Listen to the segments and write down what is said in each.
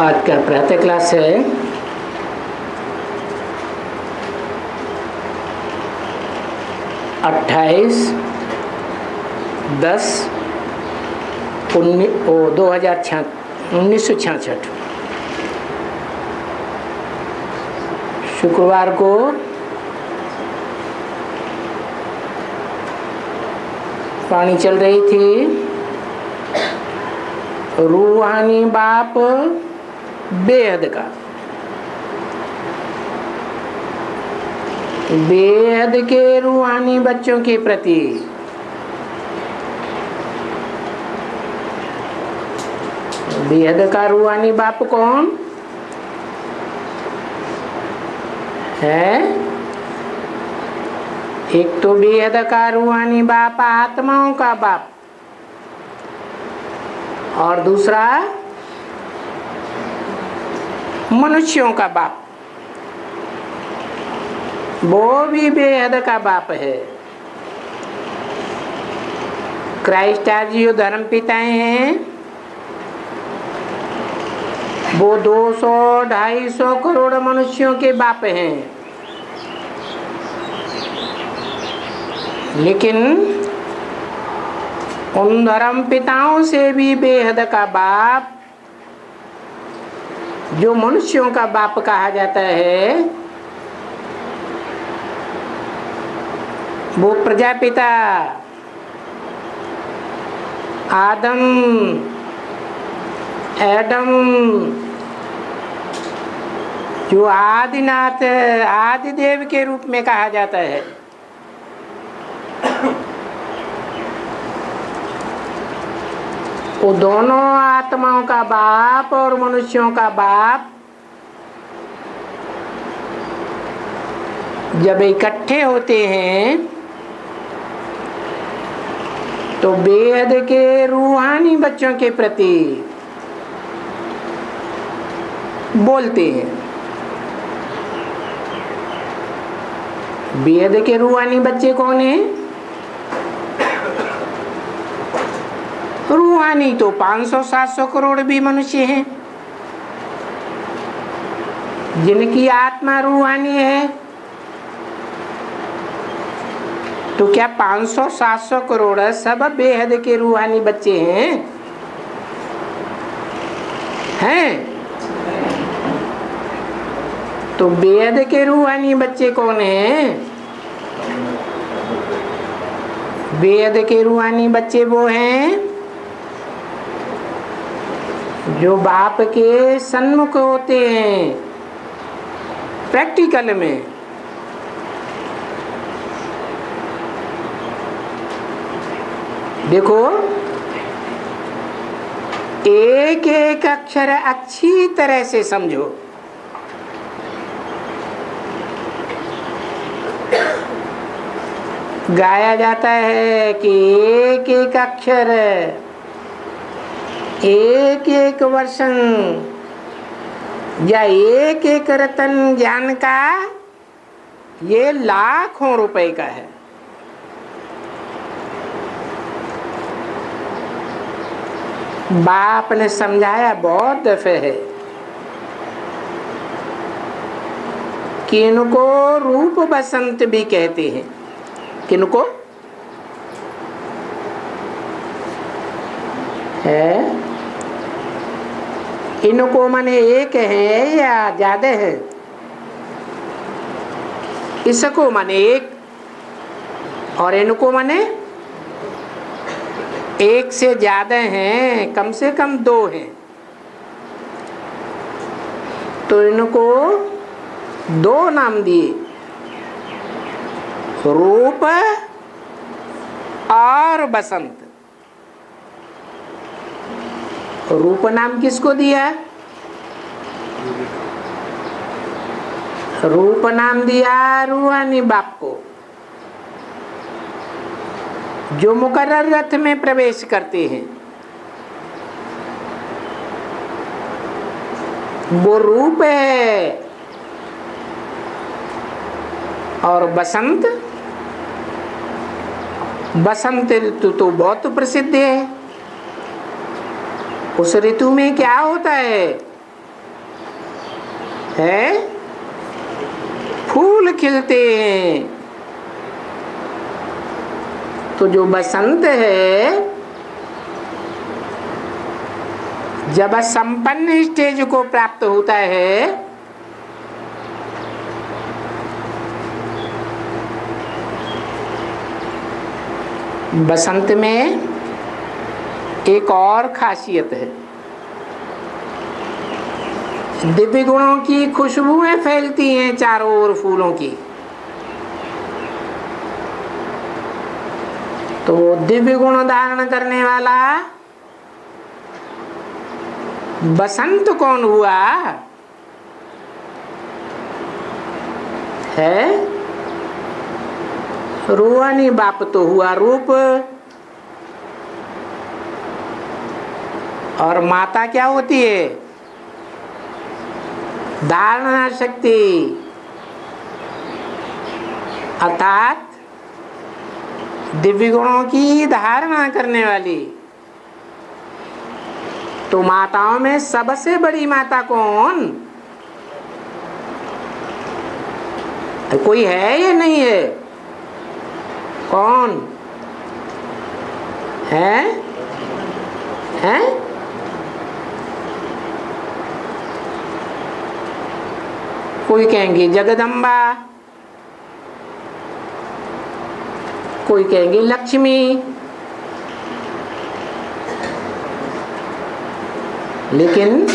आज का प्रातः क्लास है 28/10/1966 शुक्रवार को पानी चल रही थी। रूहानी बाप बेहद का, बेहद के रूहानी बच्चों के प्रति बेहद का रूहानी बाप कौन है? एक तो बेहद का रूहानी बाप आत्माओं का बाप, और दूसरा मनुष्यों का बाप, वो भी बेहद का बाप है। क्राइस्ट आज जो धर्म पिताएं हैं वो 200-250 करोड़ मनुष्यों के बाप हैं, लेकिन उन धर्म पिताओं से भी बेहद का बाप जो मनुष्यों का बाप कहा जाता है, वो प्रजापिता एडम जो आदिनाथ आदिदेव के रूप में कहा जाता है। वो दोनों आत्माओं का बाप और मनुष्यों का बाप जब इकट्ठे होते हैं तो बेहद के रूहानी बच्चों के प्रति बोलते हैं। बेहद के रूहानी बच्चे कौन हैं? रूहानी तो 500-700 करोड़ भी मनुष्य हैं जिनकी आत्मा रूहानी है। तो क्या 500-700 करोड़ सब बेहद के रूहानी बच्चे हैं? तो बेहद के रूहानी बच्चे कौन हैं? बेहद के रूहानी बच्चे वो हैं जो बाप के सन्मुख होते हैं प्रैक्टिकल में। देखो, एक एक अक्षर अच्छी तरह से समझो। गाया जाता है कि एक एक अक्षर एक एक वर्षन या एक एक रतन ज्ञान का ये लाखों रुपए का है। बाप ने समझाया बहुत दफे है कि इनको रूप बसंत भी कहते हैं। किनको है? इनको माने एक है या ज्यादा है? इसको माने एक, और इनको माने एक से ज्यादा हैं, कम से कम 2 हैं। तो इनको 2 नाम दिए, रूप और बसंत। रूप नाम किसको दिया? रूप नाम दिया रूहानी बाप को, जो मुकर्रर रथ में प्रवेश करते हैं। वो रूप है। और बसंत, बसंत ऋतु तो बहुत प्रसिद्ध है। उस ऋतु में क्या होता है? है, फूल खिलते हैं। तो जो बसंत है, जब संपन्न स्टेज को प्राप्त होता है, बसंत में एक और खासियत है, दिव्य गुणों की खुशबुएं फैलती हैं चारों ओर फूलों की। तो दिव्य गुण धारण करने वाला बसंत कौन हुआ है? रोहनी बाप तो हुआ रूप, और माता क्या होती है? धारणा शक्ति, अर्थात दिव्य गुणों की धारणा करने वाली। तो माताओं में सबसे बड़ी माता कौन? कोई है या नहीं है? कौन है? हैं? कोई कहेंगे जगदम्बा, कोई कहेंगे लक्ष्मी, लेकिन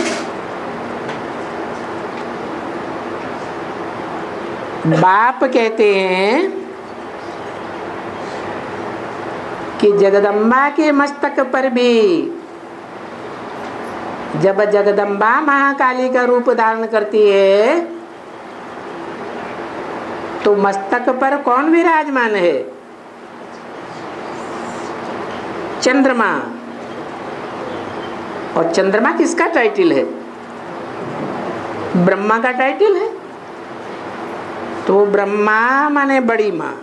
बाप कहते हैं कि जगदम्बा के मस्तक पर भी, जब जगदम्बा महाकाली का रूप धारण करती है, तो मस्तक पर कौन विराजमान है? चंद्रमा। और चंद्रमा किसका टाइटल है? ब्रह्मा का टाइटल है। तो ब्रह्मा माने बड़ी माँ,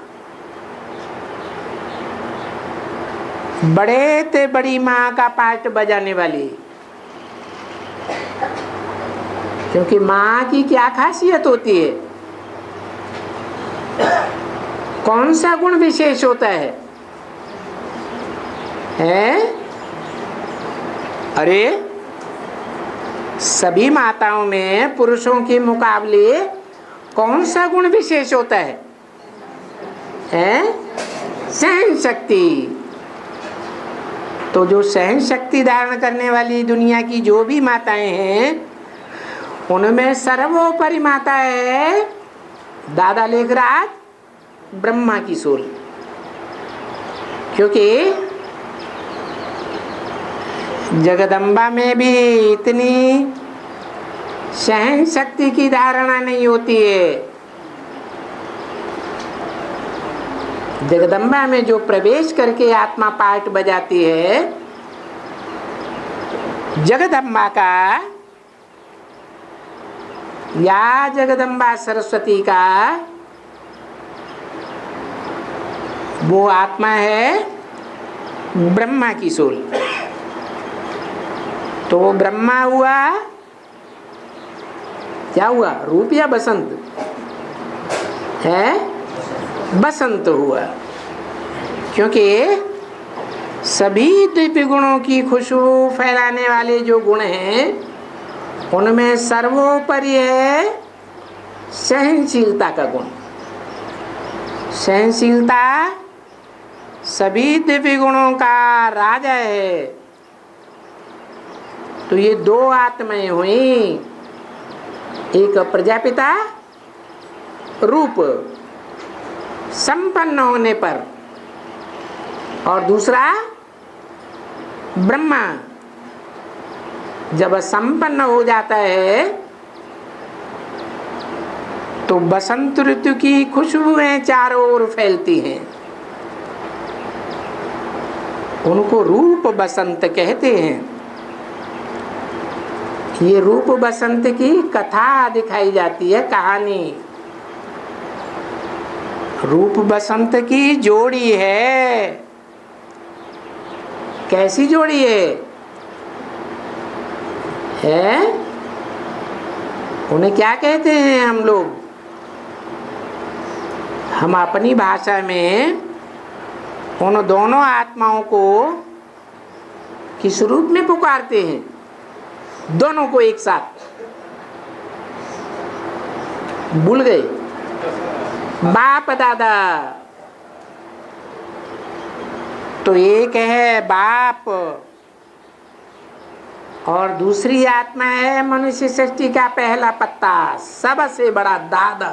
बड़े ते बड़ी माँ का पार्ट बजाने वाली। क्योंकि माँ की क्या खासियत होती है? कौन सा गुण विशेष होता है? अरे सभी माताओं में पुरुषों के मुकाबले कौन सा गुण विशेष होता है? सहन शक्ति। तो जो सहन शक्ति धारण करने वाली दुनिया की जो भी माताएं हैं, उनमें सर्वोपरि माता है दादा लेखराज ब्रह्मा की सोल। क्योंकि जगदम्बा में भी इतनी सहन शक्ति की धारणा नहीं होती है। जगदम्बा में जो प्रवेश करके आत्मा पार्ट बजाती है, जगदम्बा का या जगदम्बा सरस्वती का वो आत्मा है ब्रह्मा की सोल। तो वो ब्रह्मा हुआ, क्या हुआ? रूप या बसंत है? बसंत हुआ। क्योंकि सभी दिव्य गुणों की खुशबू फैलाने वाले जो गुण हैं, उनमें सर्वोपरि है सहनशीलता का गुण। सहनशीलता सभी दिव्य गुणों का राजा है। तो ये दो आत्माएं हुई, एक प्रजापिता रूप संपन्न होने पर, और दूसरा ब्रह्मा जब संपन्न हो जाता है, तो बसंत ऋतु की खुशबुएं चारों ओर फैलती हैं। उनको रूप बसंत कहते हैं। ये रूप बसंत की कथा दिखाई जाती है, कहानी। रूप बसंत की जोड़ी है। कैसी जोड़ी है? उन्हें क्या कहते हैं हम लोग? हम अपनी भाषा में उन दोनों आत्माओं को किस रूप में पुकारते हैं? दोनों को एक साथ भूल गए? बाप दादा। तो एक है बाप और दूसरी आत्मा है मनुष्य सृष्टि का पहला पत्ता, सबसे बड़ा दादा,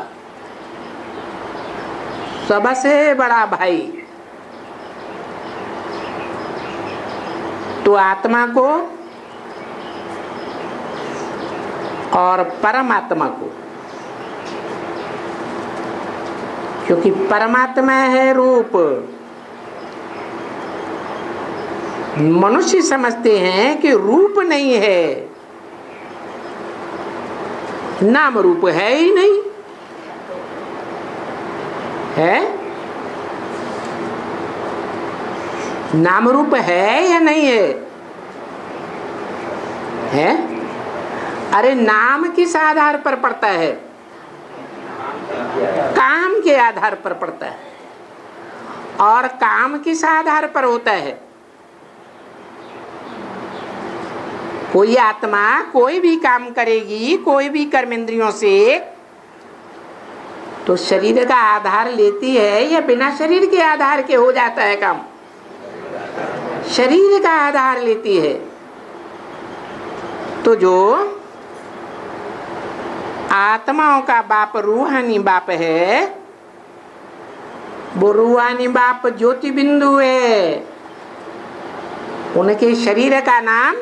सबसे बड़ा भाई। तो आत्मा को और परमात्मा को, क्योंकि परमात्मा है रूप, मनुष्य समझते हैं कि रूप नहीं है, नाम रूप है ही नहीं है। नाम रूप है या नहीं है? है? अरे नाम किस आधार पर पड़ता है? काम के आधार पर पड़ता है। और काम किस आधार पर होता है? कोई आत्मा कोई भी काम करेगी, कोई भी कर्मेंद्रियों से, तो शरीर का आधार लेती है या बिना शरीर के आधार के हो जाता है काम? शरीर का आधार लेती है। तो जो आत्माओं का बाप रूहानी बाप है, वो रूहानी बाप ज्योति बिंदु है, उनके शरीर का नाम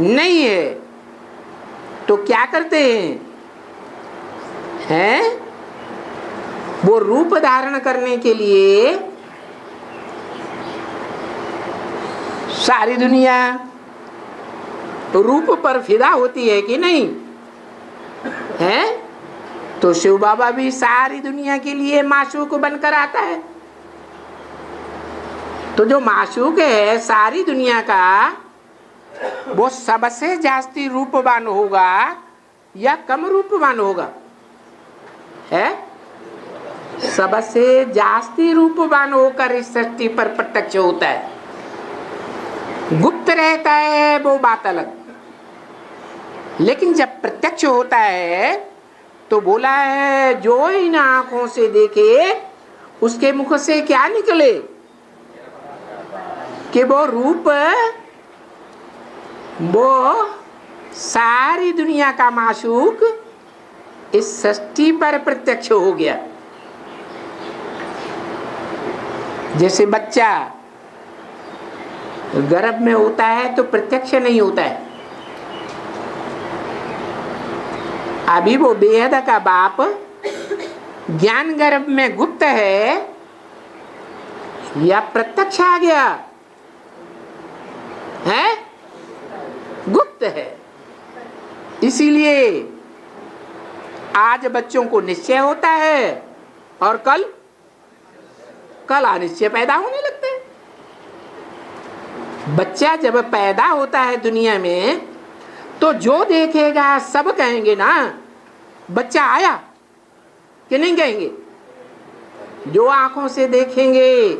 नहीं है। तो क्या करते हैं? वो रूप धारण करने के लिए सारी दुनिया रूप पर फिदा होती है कि नहीं है? तो शिव बाबा भी सारी दुनिया के लिए माशूक बनकर आता है। तो जो माशूक है सारी दुनिया का, वो सबसे जास्ती रूपवान होगा या कम रूपवान होगा? है? सबसे जास्ती रूपवान होकर इस सृष्टि पर प्रत्यक्ष होता है। गुप्त रहता है वो बात अलग, लेकिन जब प्रत्यक्ष होता है तो बोला है जो इन आंखों से देखे उसके मुख से क्या निकले? कि वो रूप, वो सारी दुनिया का माशूक इस सृष्टि पर प्रत्यक्ष हो गया। जैसे बच्चा गर्भ में होता है तो प्रत्यक्ष नहीं होता है। अभी वो बेहद का बाप ज्ञान गर्भ में गुप्त है या प्रत्यक्ष आ गया है? गुप्त है। इसीलिए आज बच्चों को निश्चय होता है और कल अनिश्चय पैदा होने लगते हैं। बच्चा जब पैदा होता है दुनिया में तो जो देखेगा सब कहेंगे ना बच्चा आया, कि नहीं कहेंगे? जो आंखों से देखेंगे,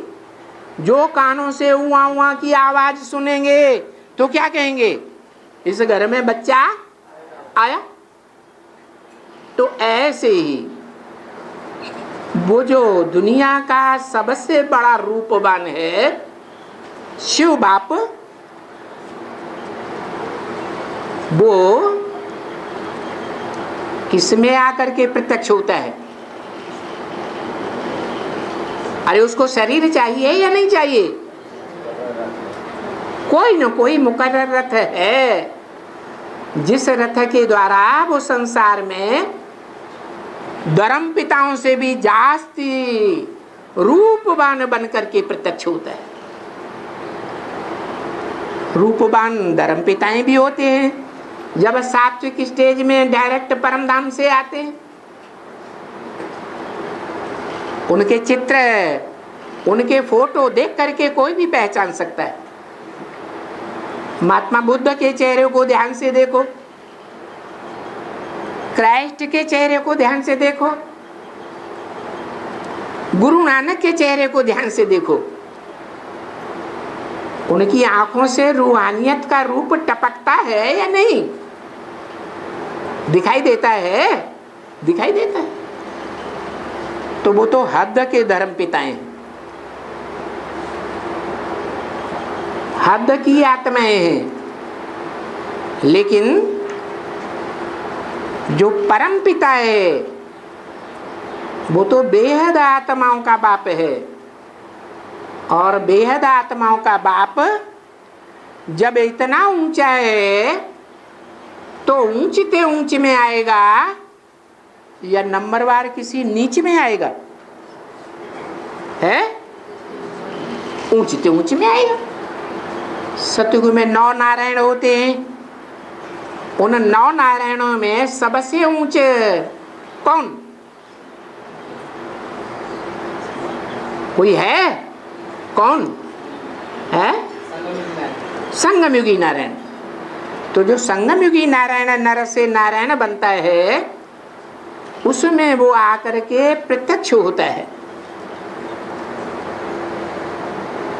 जो कानों से उआ उआ की आवाज सुनेंगे तो क्या कहेंगे? इस घर में बच्चा आया। तो ऐसे ही वो जो दुनिया का सबसे बड़ा रूपवान है शिव बाप, वो किसमें आकर के प्रत्यक्ष होता है? अरे उसको शरीर चाहिए या नहीं चाहिए? कोई न कोई मुकर्रर रथ है जिस रथ के द्वारा वो संसार में धर्म पिताओं से भी जास्ती रूपवान बन करके प्रत्यक्ष होता है। रूपवान धर्म पिताएं भी होते हैं जब सात्विक स्टेज में डायरेक्ट परम धाम से आते हैं। उनके चित्र, उनके फोटो देख करके कोई भी पहचान सकता है। महात्मा बुद्ध के चेहरे को ध्यान से देखो, क्राइस्ट के चेहरे को ध्यान से देखो, गुरु नानक के चेहरे को ध्यान से देखो, उनकी आंखों से रूहानियत का रूप टपकता है या नहीं? दिखाई देता है? दिखाई देता है। तो वो तो हद के धर्म पिताएं हैं, हद की आत्माएं हैं। लेकिन जो परम पिता है वो तो बेहद आत्माओं का बाप है, और बेहद आत्माओं का बाप जब इतना ऊंचा है तो ऊंचते ऊंच में आएगा या नंबरवार किसी नीच में आएगा? है ऊंचते ऊंच में आएगा। सतयुग में 9 नारायण होते हैं, उन 9 नारायणों में सबसे ऊंचे कौन? कोई है? कौन है? संगमयुगी नारायण। तो जो संगमयुगी नारायण नर से नारायण बनता है उसमें वो आकर के प्रत्यक्ष होता है।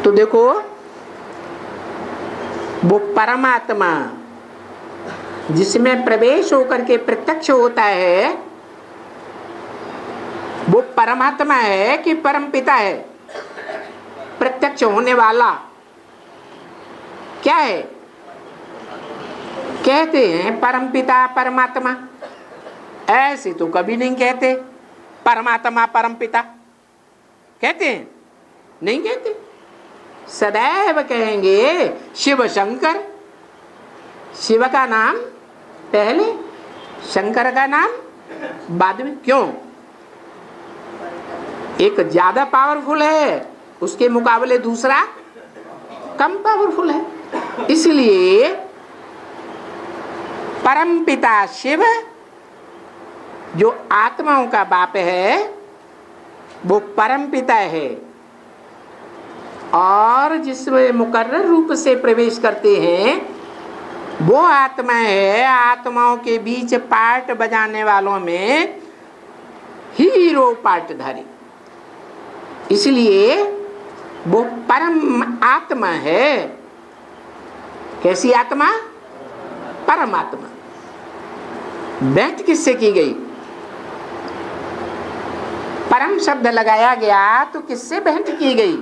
तो देखो वो परमात्मा जिसमें प्रवेश होकर के प्रत्यक्ष होता है वो परमात्मा है कि परम पिता है? प्रत्यक्ष होने वाला क्या है? कहते हैं परम पिता परमात्मा, ऐसे तो कभी नहीं कहते परमात्मा परम पिता। कहते हैं? नहीं कहते। सदैव कहेंगे शिव शंकर। शिव का नाम पहले, शंकर का नाम बाद में। क्यों? एक ज्यादा पावरफुल है, उसके मुकाबले दूसरा कम पावरफुल है। इसलिए परम पिता शिव जो आत्माओं का बाप है वो परम पिता है, और जिसमें मुकर्रर रूप से प्रवेश करते हैं वो आत्मा है आत्माओं के बीच पार्ट बजाने वालों में हीरो पार्टधारी। इसलिए वो परम आत्मा है। कैसी आत्मा? परमात्मा। भेंट किससे की गई? परम शब्द लगाया गया तो किससे भेंट की गई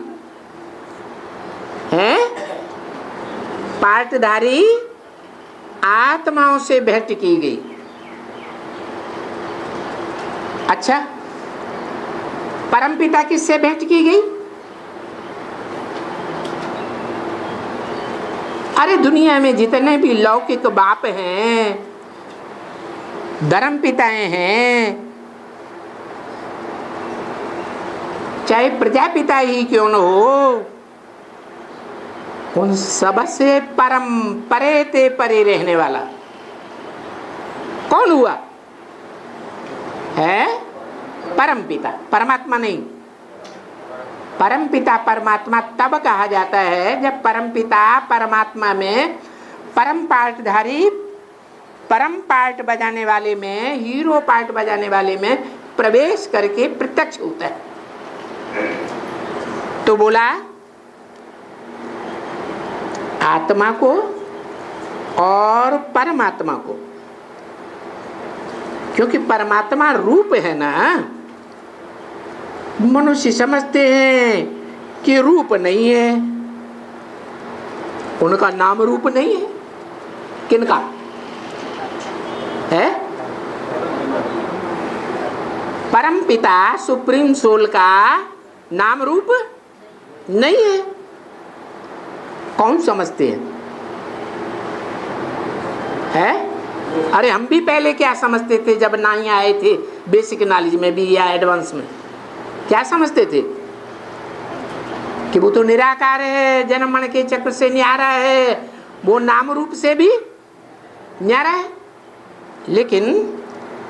है? पार्टधारी आत्माओं से भेंट की गई। अच्छा, परमपिता किससे भेंट की गई? अरे दुनिया में जितने भी लौकिक बाप हैं, धर्म पिताएं हैं, चाहे प्रजापिता ही क्यों न हो, उन सबसे परम परे ते परे रहने वाला कौन हुआ? है परम पिता, परमात्मा नहीं। परम पिता परमात्मा तब कहा जाता है जब परम पिता परमात्मा में परम पार्टधारी, परम पार्ट बजाने वाले में, हीरो पार्ट बजाने वाले में प्रवेश करके प्रत्यक्ष होता है। तो बोला आत्मा को और परमात्मा को, क्योंकि परमात्मा रूप है ना। मनुष्य समझते हैं कि रूप नहीं है, उनका नाम रूप नहीं है। किनका है? परम पिता सुप्रीम सोल का नाम रूप नहीं है। कौन समझते हैं? है? अरे हम भी पहले क्या समझते थे जब नहीं आए थे बेसिक नॉलेज में भी या एडवांस में? क्या समझते थे कि वो तो निराकार है, जन्म मरण के चक्र से न्यारा है, वो नाम रूप से भी न्यारा है। लेकिन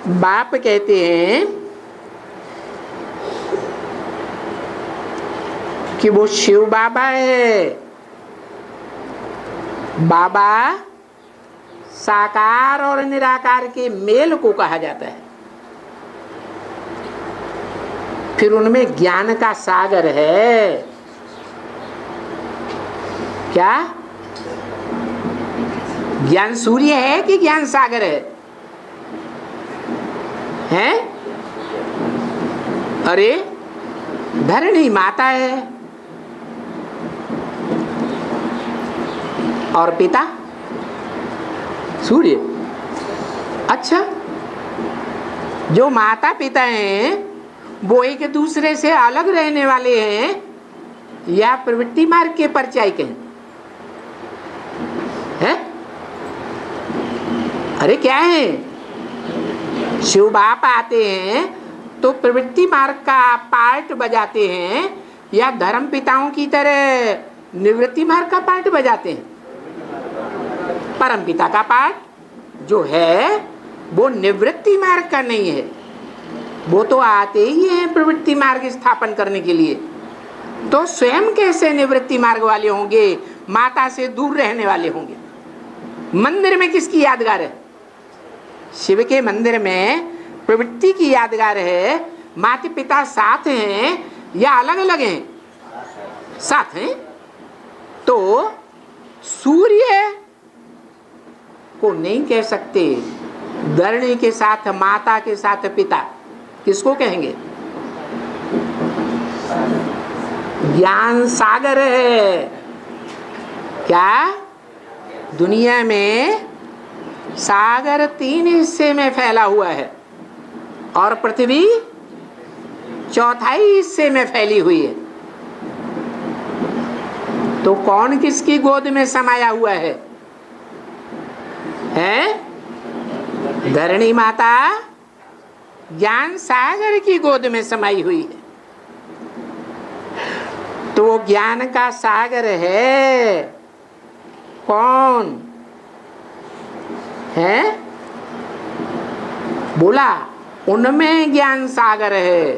बाप कहते हैं कि वो शिव बाबा है। बाबा साकार और निराकार के मेल को कहा जाता है। फिर उनमें ज्ञान का सागर है। क्या ज्ञान सूर्य है कि ज्ञान सागर है? हैं? अरे धरणी माता है और पिता सूर्य। अच्छा, जो माता पिता हैं वो एक दूसरे से अलग रहने वाले हैं या प्रवृत्ति मार्ग के परिचायक हैं? है? अरे क्या है, शिव बाप आते हैं तो प्रवृत्ति मार्ग का पार्ट बजाते हैं या धर्म पिताओं की तरह निवृत्ति मार्ग का पार्ट बजाते हैं? परम पिता का पार्ट जो है वो निवृत्ति मार्ग का नहीं है, वो तो आते ही हैं प्रवृत्ति मार्ग स्थापन करने के लिए। तो स्वयं कैसे निवृत्ति मार्ग वाले होंगे, माता से दूर रहने वाले होंगे? मंदिर में किसकी यादगार है? शिव के मंदिर में प्रवृत्ति की यादगार है। माता पिता साथ हैं या अलग अलग हैं? साथ हैं। तो सूर्य को नहीं कह सकते, धरणी के साथ माता के साथ पिता, किसको कहेंगे? ज्ञान सागर है। क्या दुनिया में सागर 3 हिस्से में फैला हुआ है और पृथ्वी 1/4 हिस्से में फैली हुई है। तो कौन किसकी गोद में समाया हुआ है? धरणी माता ज्ञान सागर की गोद में समाई हुई है। तो वो ज्ञान का सागर है। कौन है? बोला उनमें ज्ञान सागर है।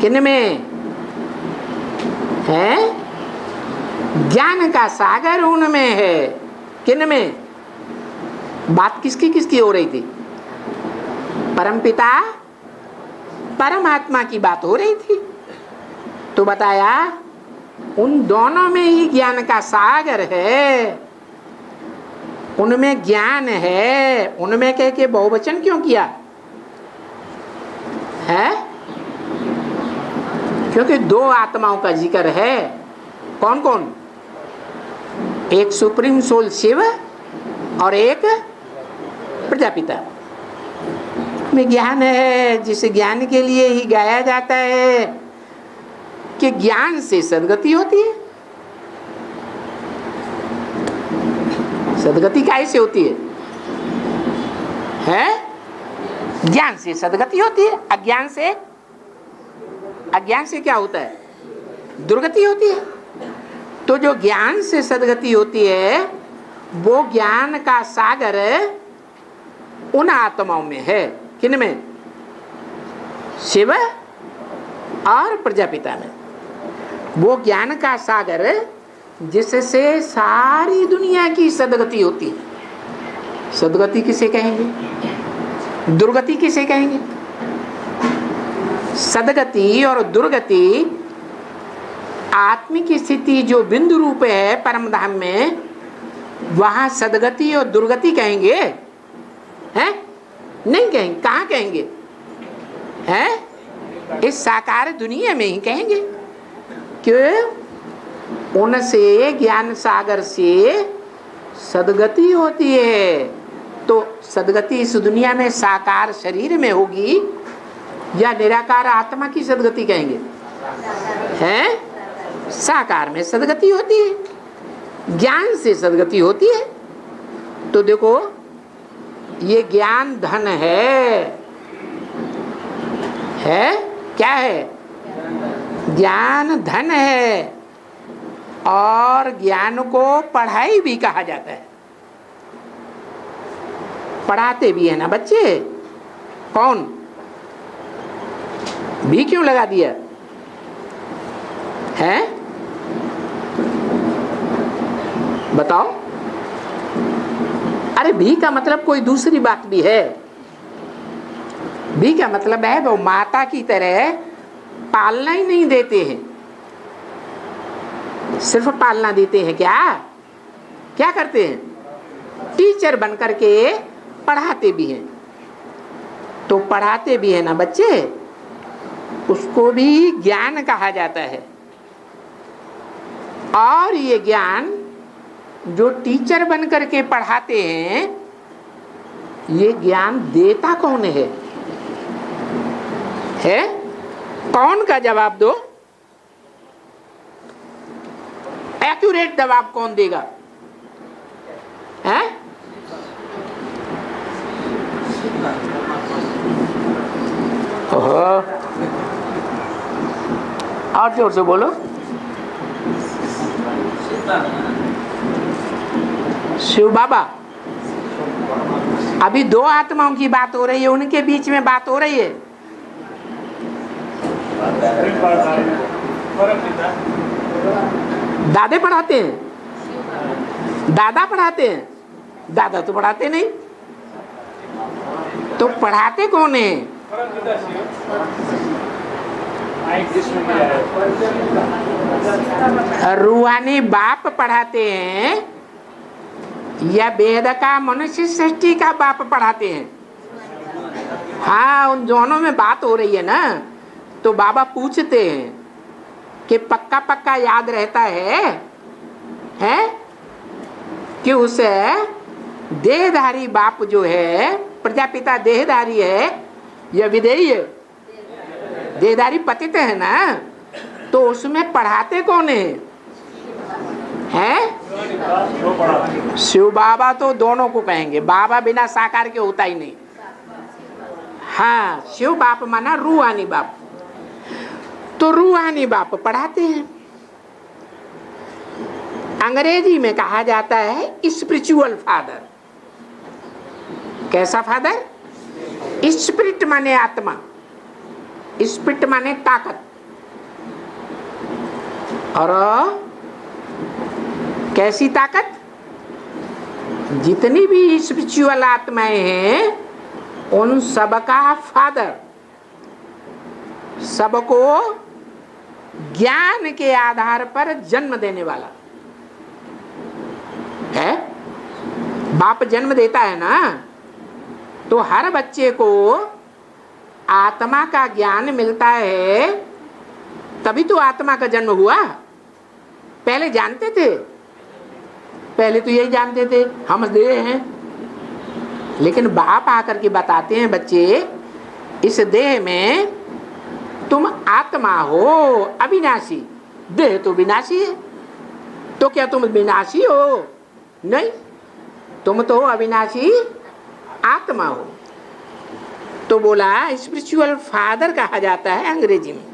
किनमें है? ज्ञान का सागर उनमें है। किनमें? बात किसकी किसकी हो रही थी? परमपिता परमात्मा की बात हो रही थी। तो बताया उन दोनों में ही ज्ञान का सागर है, उनमें ज्ञान है। उनमें कह के बहुवचन क्यों किया है? क्योंकि 2 आत्माओं का जिक्र है। कौन कौन? एक सुप्रीम सोल शिव और एक प्रजापिता में ज्ञान है, जिस ज्ञान के लिए ही गाया जाता है कि ज्ञान से सद्गति होती है। सद्गति कैसे होती है? ज्ञान से सद्गति होती है। अज्ञान से क्या होता है? दुर्गति होती है। तो जो ज्ञान से सद्गति होती है वो ज्ञान का सागर उन आत्माओं में है। किन में? शिव और प्रजापिता में। वो ज्ञान का सागर जिससे सारी दुनिया की सद्गति होती है। सद्गति किसे कहेंगे? दुर्गति किसे कहेंगे? सद्गति और दुर्गति आत्मिक स्थिति जो बिंदु रूप है परम धाम में, वहां सद्गति और दुर्गति कहेंगे? हैं? नहीं कहेंगे। कहाँ कहेंगे? हैं? इस साकार दुनिया में ही कहेंगे। क्यों? उनसे ज्ञान सागर से सद्गति होती है। तो सद्गति इस दुनिया में साकार शरीर में होगी या निराकार आत्मा की सद्गति कहेंगे? हैं? साकार में सद्गति होती है, ज्ञान से सद्गति होती है। तो देखो ये ज्ञान धन है। क्या है? ज्ञान धन है। और ज्ञान को पढ़ाई भी कहा जाता है। पढ़ाते भी है ना बच्चे। कौन? भी क्यों लगा दिया है? बताओ। अरे भी का मतलब कोई दूसरी बात भी है। भी का मतलब है वो माता की तरह पालना ही नहीं देते हैं, सिर्फ पालना देते हैं। क्या क्या करते हैं? टीचर बन करके पढ़ाते भी हैं। तो पढ़ाते भी है ना बच्चे, उसको भी ज्ञान कहा जाता है। और ये ज्ञान जो टीचर बन करके पढ़ाते हैं, ये ज्ञान देता कौन है? कौन का जवाब दो, एक्यूरेट जवाब कौन देगा? है और जोर से बोलो। शिव बाबा। अभी दो आत्माओं की बात हो रही है, उनके बीच में बात हो रही है। दादे पढ़ाते हैं, दादा पढ़ाते हैं, दादा तो पढ़ाते नहीं। तो पढ़ाते कौन है? रूहानी बाप पढ़ाते हैं या वेद का मनुष्य सृष्टि का बाप पढ़ाते हैं? हाँ, उन दोनों में बात हो रही है ना। तो बाबा पूछते हैं कि पक्का पक्का याद रहता है कि उसे देहधारी बाप जो है, प्रजापिता देहधारी है या विदेही है? देहधारी पतित है ना। तो उसमें पढ़ाते कौन है? शिव बाबा तो दोनों को कहेंगे, बाबा बिना साकार के होता ही नहीं। हाँ, शिव बाप माना रूहानी बाप। तो रूहानी बाप पढ़ाते हैं। अंग्रेजी में कहा जाता है स्पिरिचुअल फादर। कैसा फादर? स्पिरिट माने आत्मा, स्पिरिट माने ताकत, और कैसी ताकत? जितनी भी स्पिरिचुअल आत्माएं हैं उन सबका फादर, सबको ज्ञान के आधार पर जन्म देने वाला है। बाप जन्म देता है ना, तो हर बच्चे को आत्मा का ज्ञान मिलता है, तभी तो आत्मा का जन्म हुआ। पहले जानते थे? पहले तो यही जानते थे हम देह हैं। लेकिन बाप आकर के बताते हैं, बच्चे इस देह में तुम आत्मा हो अविनाशी, देह तो विनाशी है। तो क्या तुम विनाशी हो? नहीं, तुम तो अविनाशी आत्मा हो। तो बोला स्पिरिचुअल फादर कहा जाता है अंग्रेजी में,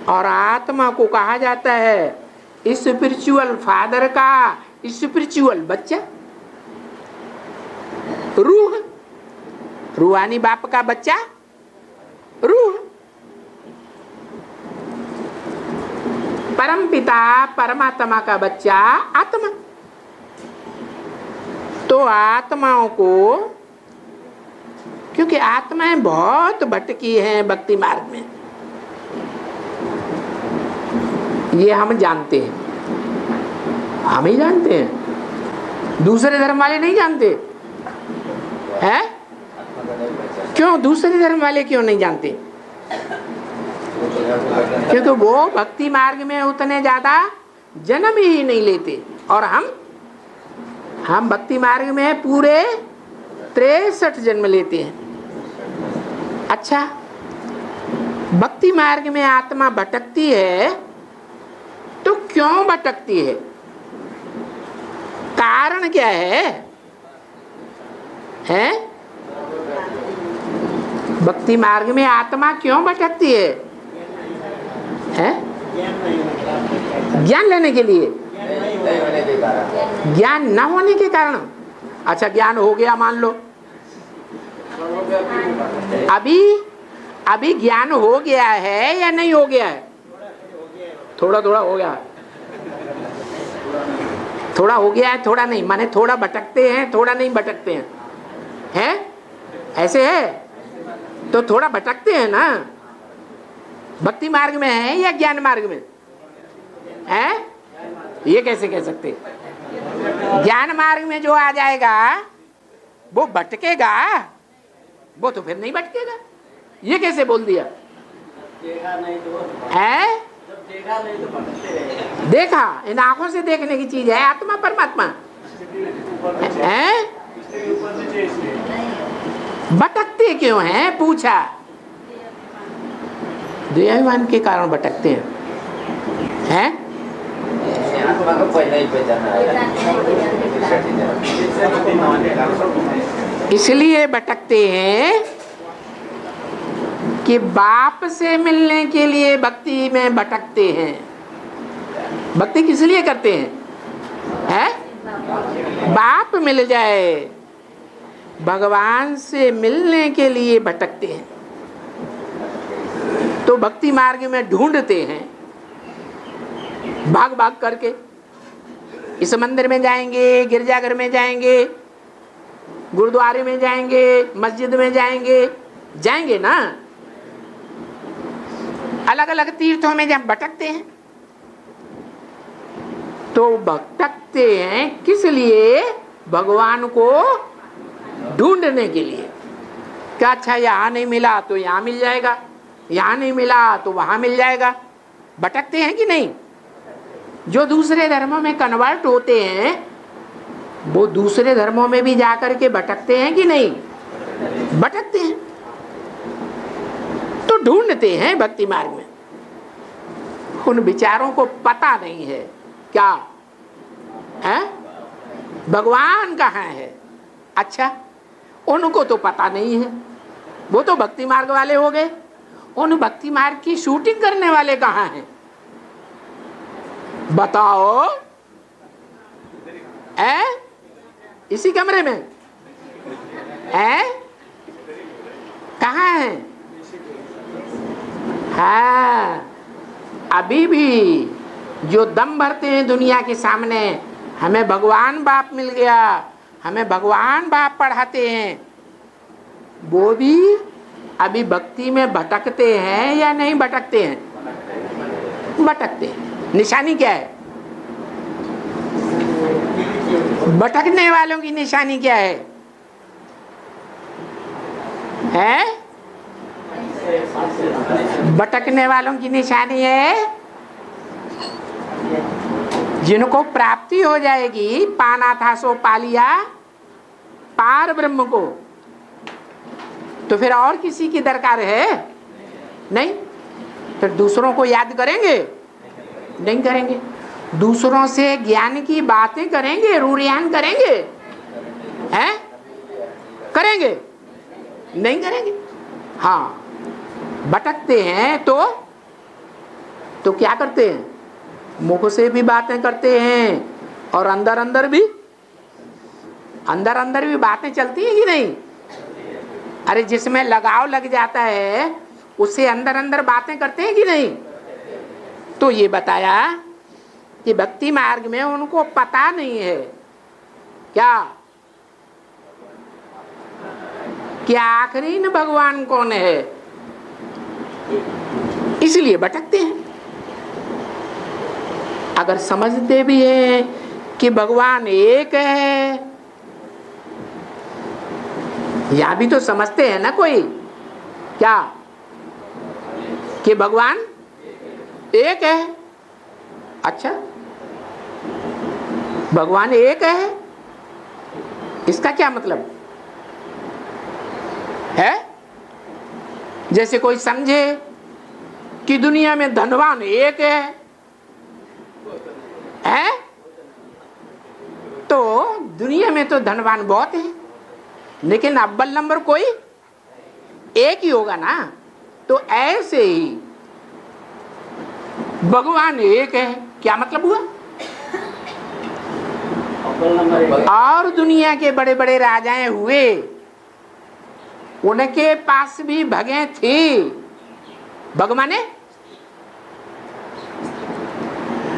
और आत्मा को कहा जाता है स्पिरिचुअल फादर का स्पिरिचुअल बच्चा, रूह। रूहानी बाप का बच्चा रूह। परम पिता परमात्मा का बच्चा आत्मा। तो आत्माओं को, क्योंकि आत्माएं बहुत भटकी हैं भक्ति मार्ग में, ये हम जानते हैं, हम ही जानते हैं, दूसरे धर्म वाले नहीं जानते हैं। क्यों दूसरे धर्म वाले क्यों नहीं जानते? क्योंकि वो भक्ति मार्ग में उतने ज्यादा जन्म ही नहीं लेते, और हम भक्ति मार्ग में पूरे 63 जन्म लेते हैं। अच्छा, भक्ति मार्ग में आत्मा भटकती है तो क्यों भटकती है? कारण क्या है? भक्ति मार्ग में आत्मा क्यों भटकती है? ज्ञान लेने के लिए, ज्ञान न होने के कारण। अच्छा, ज्ञान हो गया मान लो, अभी ज्ञान हो गया है या नहीं हो गया है? थोड़ा थोड़ा हो गया। थोड़ा हो गया है, थोड़ा नहीं, माने थोड़ा भटकते हैं, थोड़ा नहीं भटकते हैं, है ऐसे है? तो थोड़ा भटकते हैं ना। भक्ति मार्ग में है या ज्ञान मार्ग में है? ये कैसे कह सकते? ज्ञान मार्ग में जो आ जाएगा वो भटकेगा, वो तो फिर नहीं भटकेगा। ये कैसे बोल दिया? देखा नहीं तो है? जब देखा नहीं तो भटकते रहेंगे। देखा, इन आंखों से देखने की चीज है आत्मा परमात्मा है। भटकते क्यों हैं? पूछा। दयावान के कारण भटकते हैं, आत्मा को पहले ही पहचाना है। इसलिए भटकते हैं कि बाप से मिलने के लिए भक्ति में भटकते हैं। भक्ति किस लिए करते हैं? बाप मिल जाए, भगवान से मिलने के लिए भटकते हैं। तो भक्ति मार्ग में ढूंढते हैं, भाग भाग करके। इस मंदिर में जाएंगे, गिरजाघर में जाएंगे, गुरुद्वारे में जाएंगे, मस्जिद में जाएंगे, जाएंगे ना। अलग अलग तीर्थों में जब भटकते हैं तो भटकते हैं किस लिए? भगवान को ढूंढने के लिए। क्या अच्छा यहाँ नहीं मिला तो यहाँ मिल जाएगा, यहाँ नहीं मिला तो वहां मिल जाएगा। भटकते हैं कि नहीं? जो दूसरे धर्मों में कन्वर्ट होते हैं वो दूसरे धर्मों में भी जाकर के भटकते हैं कि नहीं? भटकते हैं। तो ढूंढते हैं भक्ति मार्ग में। उन विचारों को पता नहीं है क्या है भगवान कहाँ है। अच्छा, उनको तो पता नहीं है, वो तो भक्ति मार्ग वाले हो गए। उन भक्ति मार्ग की शूटिंग करने वाले कहाँ हैं? बताओ। इसी कमरे में है? कहाँ है? हाँ, अभी भी जो दम भरते हैं दुनिया के सामने, हमें भगवान बाप मिल गया, हमें भगवान बाप पढ़ाते हैं, वो भी अभी भक्ति में भटकते हैं या नहीं भटकते हैं? भटकते हैं। निशानी क्या है? भटकने वालों की निशानी क्या है? भटकने वालों की निशानी है जिनको प्राप्ति हो जाएगी, पाना था सो पा लिया, पार ब्रह्म को, तो फिर और किसी की दरकार है? नहीं। फिर दूसरों को याद करेंगे? नहीं करेंगे। दूसरों से ज्ञान की बातें करेंगे, रूरियान करेंगे? हैं? करेंगे? नहीं करेंगे। हाँ, भटकते हैं तो क्या करते हैं? मुख से भी बातें करते हैं और अंदर अंदर भी बातें चलती है कि नहीं? अरे जिसमें लगाव लग जाता है उससे अंदर अंदर बातें करते हैं कि नहीं? तो ये बताया कि भक्ति मार्ग में उनको पता नहीं है क्या कि आखिरी भगवान कौन है, इसलिए भटकते हैं। अगर समझते भी हैं कि भगवान एक है, या भी तो समझते हैं ना कोई क्या कि भगवान एक है। अच्छा, भगवान एक है, इसका क्या मतलब है? जैसे कोई समझे कि दुनिया में धनवान एक है, तो दुनिया में तो धनवान बहुत है, लेकिन अव्वल नंबर कोई एक ही होगा ना। तो ऐसे ही भगवान एक है, क्या मतलब हुआ? और दुनिया के बड़े बड़े राजाएं हुए, उनके पास भी भगें थी। भग माने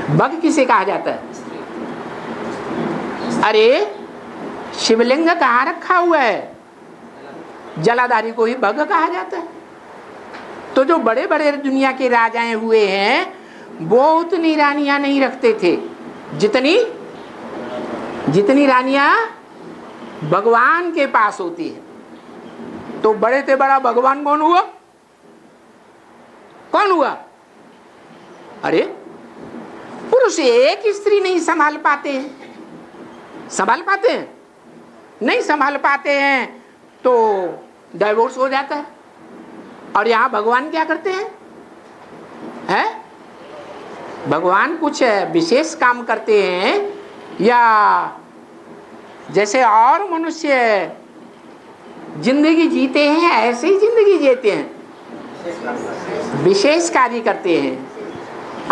भग किसे कहा जाता है? अरे शिवलिंग कहाँ रखा हुआ है? जलाधारी को ही भग कहा जाता है। तो जो बड़े बड़े दुनिया के राजाएं हुए हैं वो उतनी रानियां नहीं रखते थे जितनी रानियां भगवान के पास होती है। तो बड़े से बड़ा भगवान कौन हुआ? कौन हुआ? अरे पुरुष एक स्त्री नहीं संभाल पाते हैं। संभाल पाते हैं? नहीं संभाल पाते हैं तो डाइवोर्स हो जाता है। और यहां भगवान क्या करते हैं? भगवान कुछ विशेष काम करते हैं या जैसे और मनुष्य जिंदगी जीते हैं ऐसे ही जिंदगी जीते हैं, विशेष कार्य करते हैं।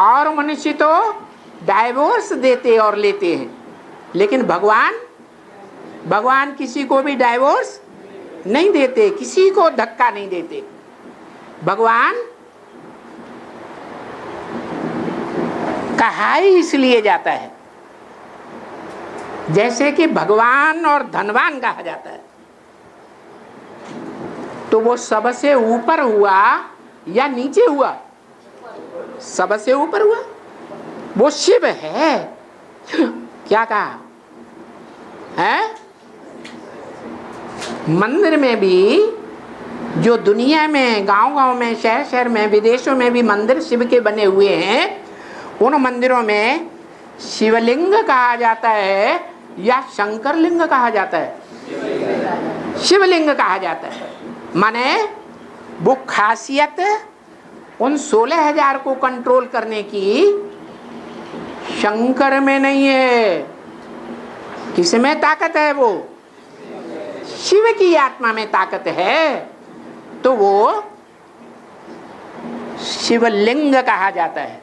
और मनुष्य तो डाइवोर्स देते और लेते हैं, लेकिन भगवान किसी को भी डाइवोर्स नहीं देते, किसी को धक्का नहीं देते। भगवान कहा ही इसलिए जाता है जैसे कि भगवान और धनवान कहा जाता है, तो वो सबसे ऊपर हुआ या नीचे हुआ? सबसे ऊपर हुआ। वो शिव है। क्या कहा है? मंदिर में भी जो दुनिया में गांव-गांव में शहर में विदेशों में भी मंदिर शिव के बने हुए हैं, उन मंदिरों में शिवलिंग कहा जाता है या शंकर लिंग कहा जाता है? शिवलिंग कहा जाता है। माने वो खासियत उन 16,000 को कंट्रोल करने की शंकर में नहीं है। किसमें ताकत है? वो शिव की आत्मा में ताकत है, तो वो शिवलिंग कहा जाता है,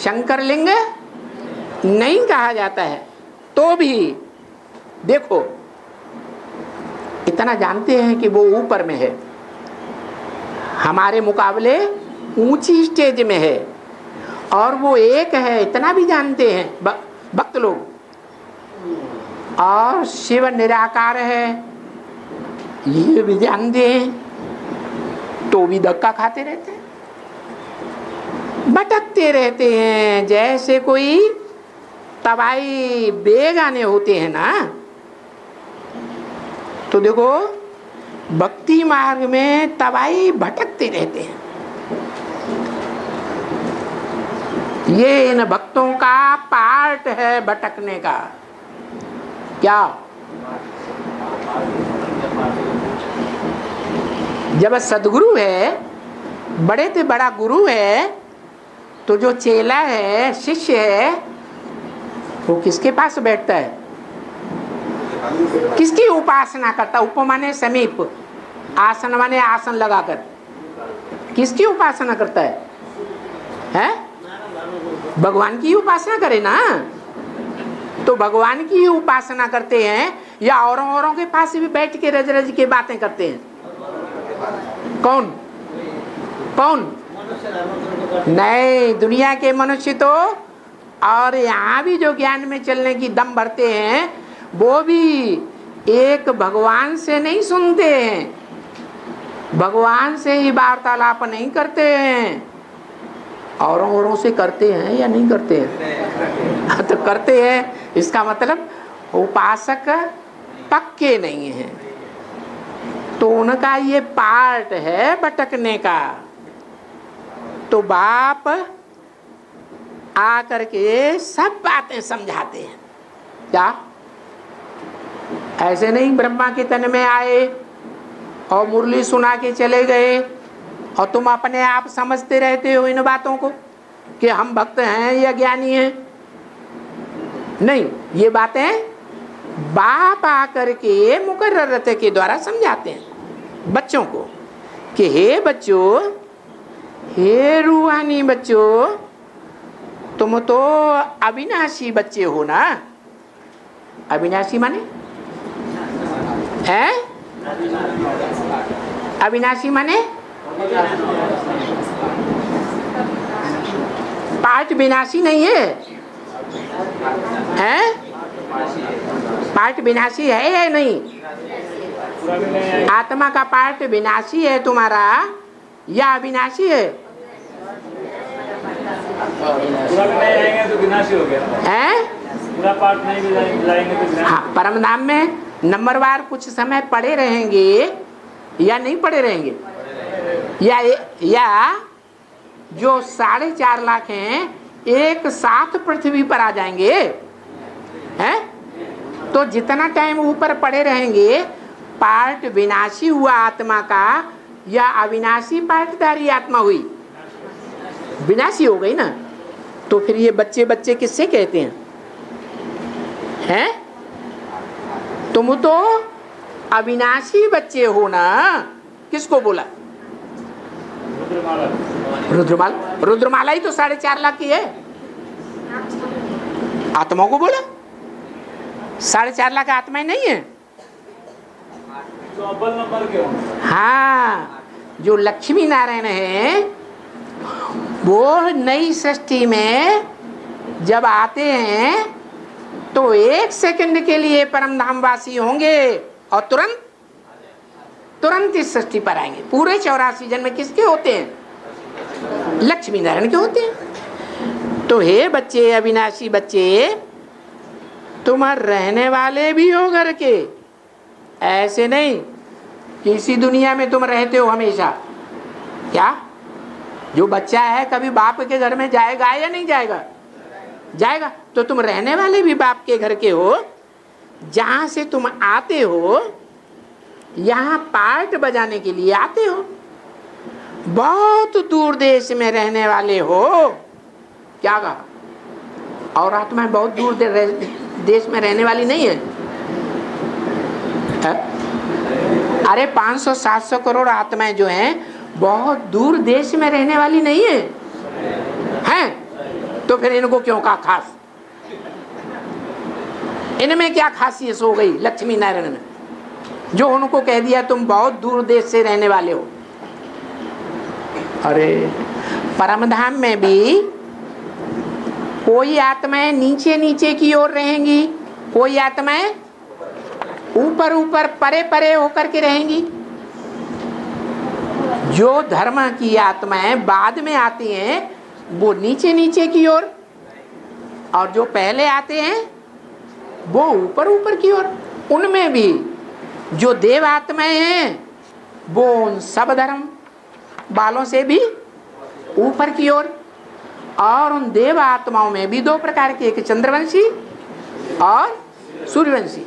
शंकर लिंग नहीं कहा जाता है। तो भी देखो इतना जानते हैं कि वो ऊपर में है, हमारे मुकाबले ऊंची स्टेज में है, और वो एक है, इतना भी जानते हैं भक्त लोग। और शिव निराकार है ये भी जानते हैं, तो भी धक्का खाते रहते हैं, भटकते रहते हैं। जैसे कोई तबाही बेगाने होते हैं ना, तो देखो भक्ति मार्ग में तबाही भटकते रहते हैं। ये इन भक्तों का पार्ट है भटकने का। क्या? जब सदगुरु है, बड़े से बड़ा गुरु है, तो जो चेला है, शिष्य है, वो किसके पास बैठता है? किसकी उपासना करता? उप माने समीप, आसन माने आसन लगाकर। किसकी उपासना करता है? भगवान की उपासना करे ना। तो भगवान की उपासना करते हैं या औरों के पास भी बैठ के रज रज के बातें करते हैं? कौन? नहीं, दुनिया के मनुष्य तो, और यहाँ भी जो ज्ञान में चलने की दम भरते हैं, वो भी एक भगवान से नहीं सुनते हैं, भगवान से ही वार्तालाप नहीं करते हैं, औरों से करते हैं या नहीं करते हैं? तो करते हैं, इसका मतलब उपासक पक्के नहीं हैं। तो उनका ये पार्ट है भटकने का। तो बाप आकर के सब बातें समझाते हैं। क्या? ऐसे नहीं ब्रह्मा के तन में आए और मुरली सुना के चले गए और तुम अपने आप समझते रहते हो इन बातों को कि हम भक्त हैं या ज्ञानी हैं। नहीं, ये बातें बाप आकर के मुकर्ररत के द्वारा समझाते हैं बच्चों को कि हे बच्चों, हे रूहानी बच्चों, तुम तो अविनाशी बच्चे हो ना। अविनाशी माने है? अविनाशी माने पार्ट विनाशी नहीं है, हैं? पार्ट विनाशी है या नहीं? आत्मा का पार्ट विनाशी है तुम्हारा या अविनाशी है? पूरा भी नहीं आएंगे तो विनाशी हो गया हैं? पूरा पार्ट नहीं मिलाएंगे तो विनाशी। हाँ, परम धाम में नंबरवार कुछ समय पड़े रहेंगे या नहीं पड़े रहेंगे? या जो 4.5 लाख हैं एक साथ पृथ्वी पर आ जाएंगे हैं? तो जितना टाइम ऊपर पड़े रहेंगे, पार्ट विनाशी हुआ आत्मा का या अविनाशी पार्टधारी आत्मा हुई? विनाशी हो गई ना। तो फिर ये बच्चे बच्चे किससे कहते हैं? तुम तो अविनाशी बच्चे हो ना। किसको बोला? रुद्रमाला। रुद्रमाला ही तो 4.5 लाख की है। आत्माओं को बोला 4.5 लाख आत्माएं नहीं है। तो अव्वल नंबर के हो। हाँ, जो लक्ष्मी नारायण है वो नई सृष्टि में जब आते हैं तो 1 सेकंड के लिए परम धामवासी होंगे और तुरंत इस सृष्टि पर आएंगे। पूरे 84 जन्म किसके होते हैं? लक्ष्मी नारायण के होते हैं। तो हे बच्चे, अविनाशी बच्चे, तुम रहने वाले भी हो घर के। ऐसे नहीं कि इसी दुनिया में तुम रहते हो हमेशा। क्या जो बच्चा है कभी बाप के घर में जाएगा या नहीं जाएगा? जाएगा। तो तुम रहने वाले भी बाप के घर के हो। जहां से तुम आते हो यहाँ पार्ट बजाने के लिए आते हो। बहुत दूर देश में रहने वाले हो। क्या कहा? और आत्माएं बहुत दूर देश में रहने वाली नहीं है, है? अरे 500-700 करोड़ आत्माएं जो हैं बहुत दूर देश में रहने वाली नहीं है, हैं? तो फिर इनको क्यों कहा खास? इनमें क्या खासियत हो गई लक्ष्मी नारायण में जो उनको कह दिया तुम बहुत दूर देश से रहने वाले हो? अरे परमधाम में भी कोई आत्माएं नीचे नीचे की ओर रहेंगी, कोई आत्माएं ऊपर ऊपर परे परे होकर के रहेंगी। जो धर्म की आत्माएं बाद में आती हैं वो नीचे नीचे की ओर, और जो पहले आते हैं वो ऊपर ऊपर की ओर। उनमें भी जो देव आत्माएं हैं वो उन सब धर्म बालों से भी ऊपर की ओर। और उन देव आत्माओं में भी 2 प्रकार के, एक चंद्रवंशी और सूर्यवंशी।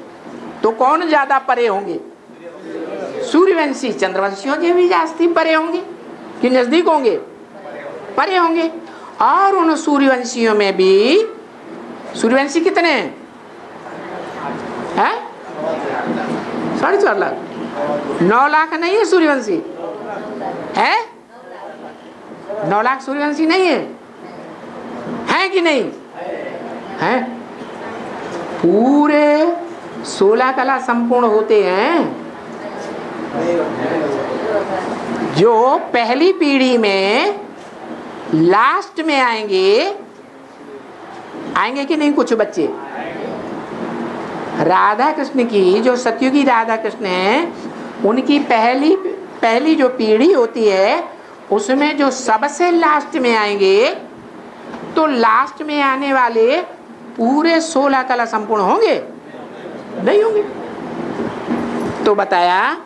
तो कौन ज्यादा परे होंगे? सूर्यवंशी चंद्रवंशियों के भी जास्ती परे होंगे कि नजदीक होंगे? परे होंगे। और उन सूर्यवंशियों में भी, सूर्यवंशी कितने हैं? 4.5 लाख। 9 लाख नहीं है सूर्यवंशी, है? 9 लाख सूर्यवंशी नहीं है कि नहीं है? पूरे 16 कला संपूर्ण होते हैं। जो पहली पीढ़ी में लास्ट में आएंगे कि नहीं कुछ बच्चे? राधा कृष्ण की जो सतयुगी राधा कृष्ण हैं उनकी पहली जो पीढ़ी होती है उसमें जो सबसे लास्ट में आएंगे तो लास्ट में आने वाले पूरे 16 कला संपूर्ण होंगे? नहीं होंगे। तो बताया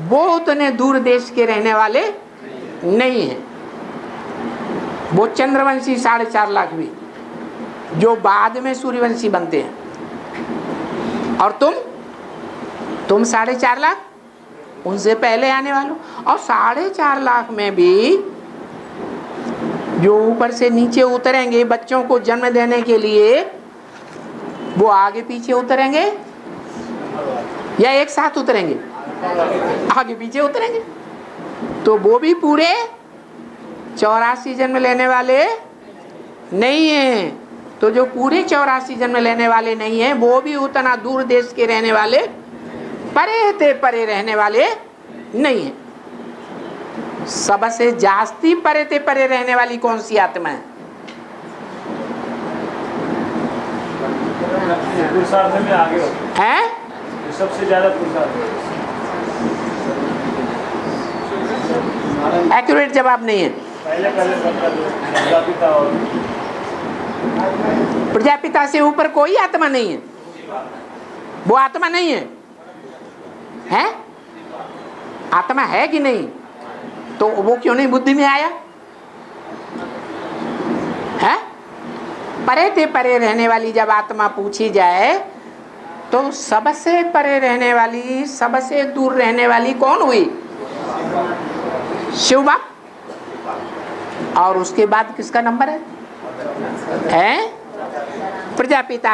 वो उतने दूर देश के रहने वाले नहीं हैं। वो चंद्रवंशी 4.5 लाख भी जो बाद में सूर्यवंशी बनते हैं। और तुम 4.5 लाख उनसे पहले आने वालों। और 4.5 लाख में भी जो ऊपर से नीचे उतरेंगे बच्चों को जन्म देने के लिए, वो आगे पीछे उतरेंगे या एक साथ उतरेंगे? आगे पीछे उतरेंगे। तो वो भी पूरे 84 जन्म लेने वाले नहीं हैं। तो जो पूरे 84 जन्म लेने वाले नहीं हैं वो भी उतना दूर देश के रहने वाले, परे रहने वाले नहीं है। सबसे जास्ती परे रहने वाली कौन सी आत्मा है? पुरुषार्थ में आगे हो, हैं? सबसे ज्यादा पुरुषार्थ। एक्यूरेट जवाब नहीं है। पहले प्रजापिता और प्रजापिता से ऊपर कोई आत्मा नहीं है, वो आत्मा नहीं है। है आत्मा है कि नहीं? तो वो क्यों नहीं बुद्धि में आया? है परे ते परे रहने वाली जब आत्मा पूछी जाए तो सबसे परे रहने वाली, सबसे दूर रहने वाली कौन हुई? शिव बाप। और उसके बाद किसका नंबर है? प्रजापिता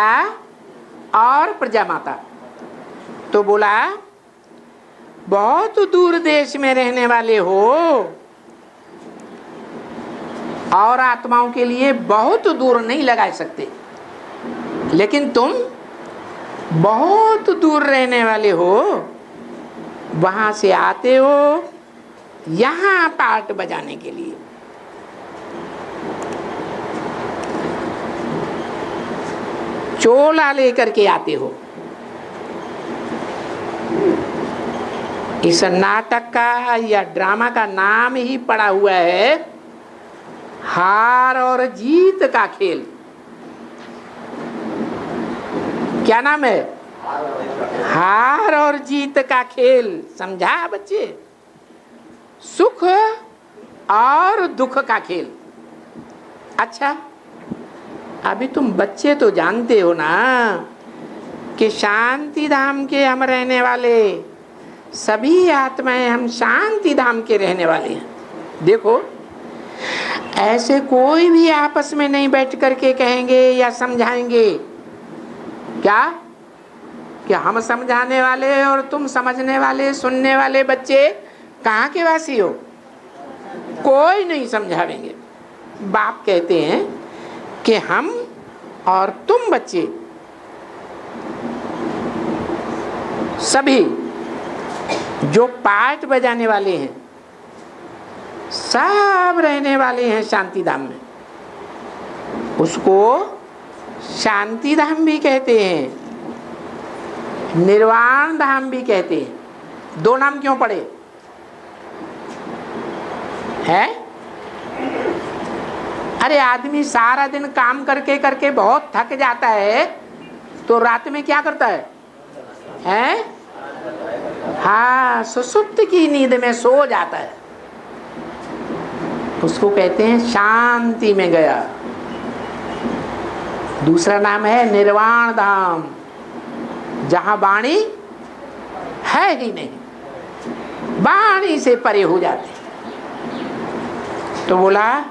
और प्रजामाता। तो बोला बहुत दूर देश में रहने वाले हो और आत्माओं के लिए बहुत दूर नहीं लगा सकते, लेकिन तुम बहुत दूर रहने वाले हो, वहां से आते हो यहां पार्ट बजाने के लिए। चोला लेकर के आते हो। इस नाटक का या ड्रामा का नाम ही पड़ा हुआ है हार और जीत का खेल। क्या नाम है? हार और जीत का खेल। समझा बच्चे? सुख और दुख का खेल। अच्छा, अभी तुम बच्चे तो जानते हो ना कि शांति धाम के हम रहने वाले सभी आत्माएं, हम शांति धाम के रहने वाले हैं। देखो, ऐसे कोई भी आपस में नहीं बैठ करके कहेंगे या समझाएंगे क्या कि हम समझाने वाले और तुम समझने वाले, सुनने वाले बच्चे कहाँ के वासी हो? कोई नहीं समझावेंगे। बाप कहते हैं कि हम और तुम बच्चे सभी जो पार्ट बजाने वाले हैं सब रहने वाले हैं शांति धाम में। उसको शांति धाम भी कहते हैं, निर्वाण धाम भी कहते हैं। दो नाम क्यों पड़े हैं? अरे आदमी सारा दिन काम करके करके बहुत थक जाता है तो रात में क्या करता है? हैं? हाँ, सुसुप्त की नींद में सो जाता है। उसको कहते हैं शांति में गया। दूसरा नाम है निर्वाण धाम, जहां वाणी है ही नहीं, वाणी से परे हो जाते। तो बोला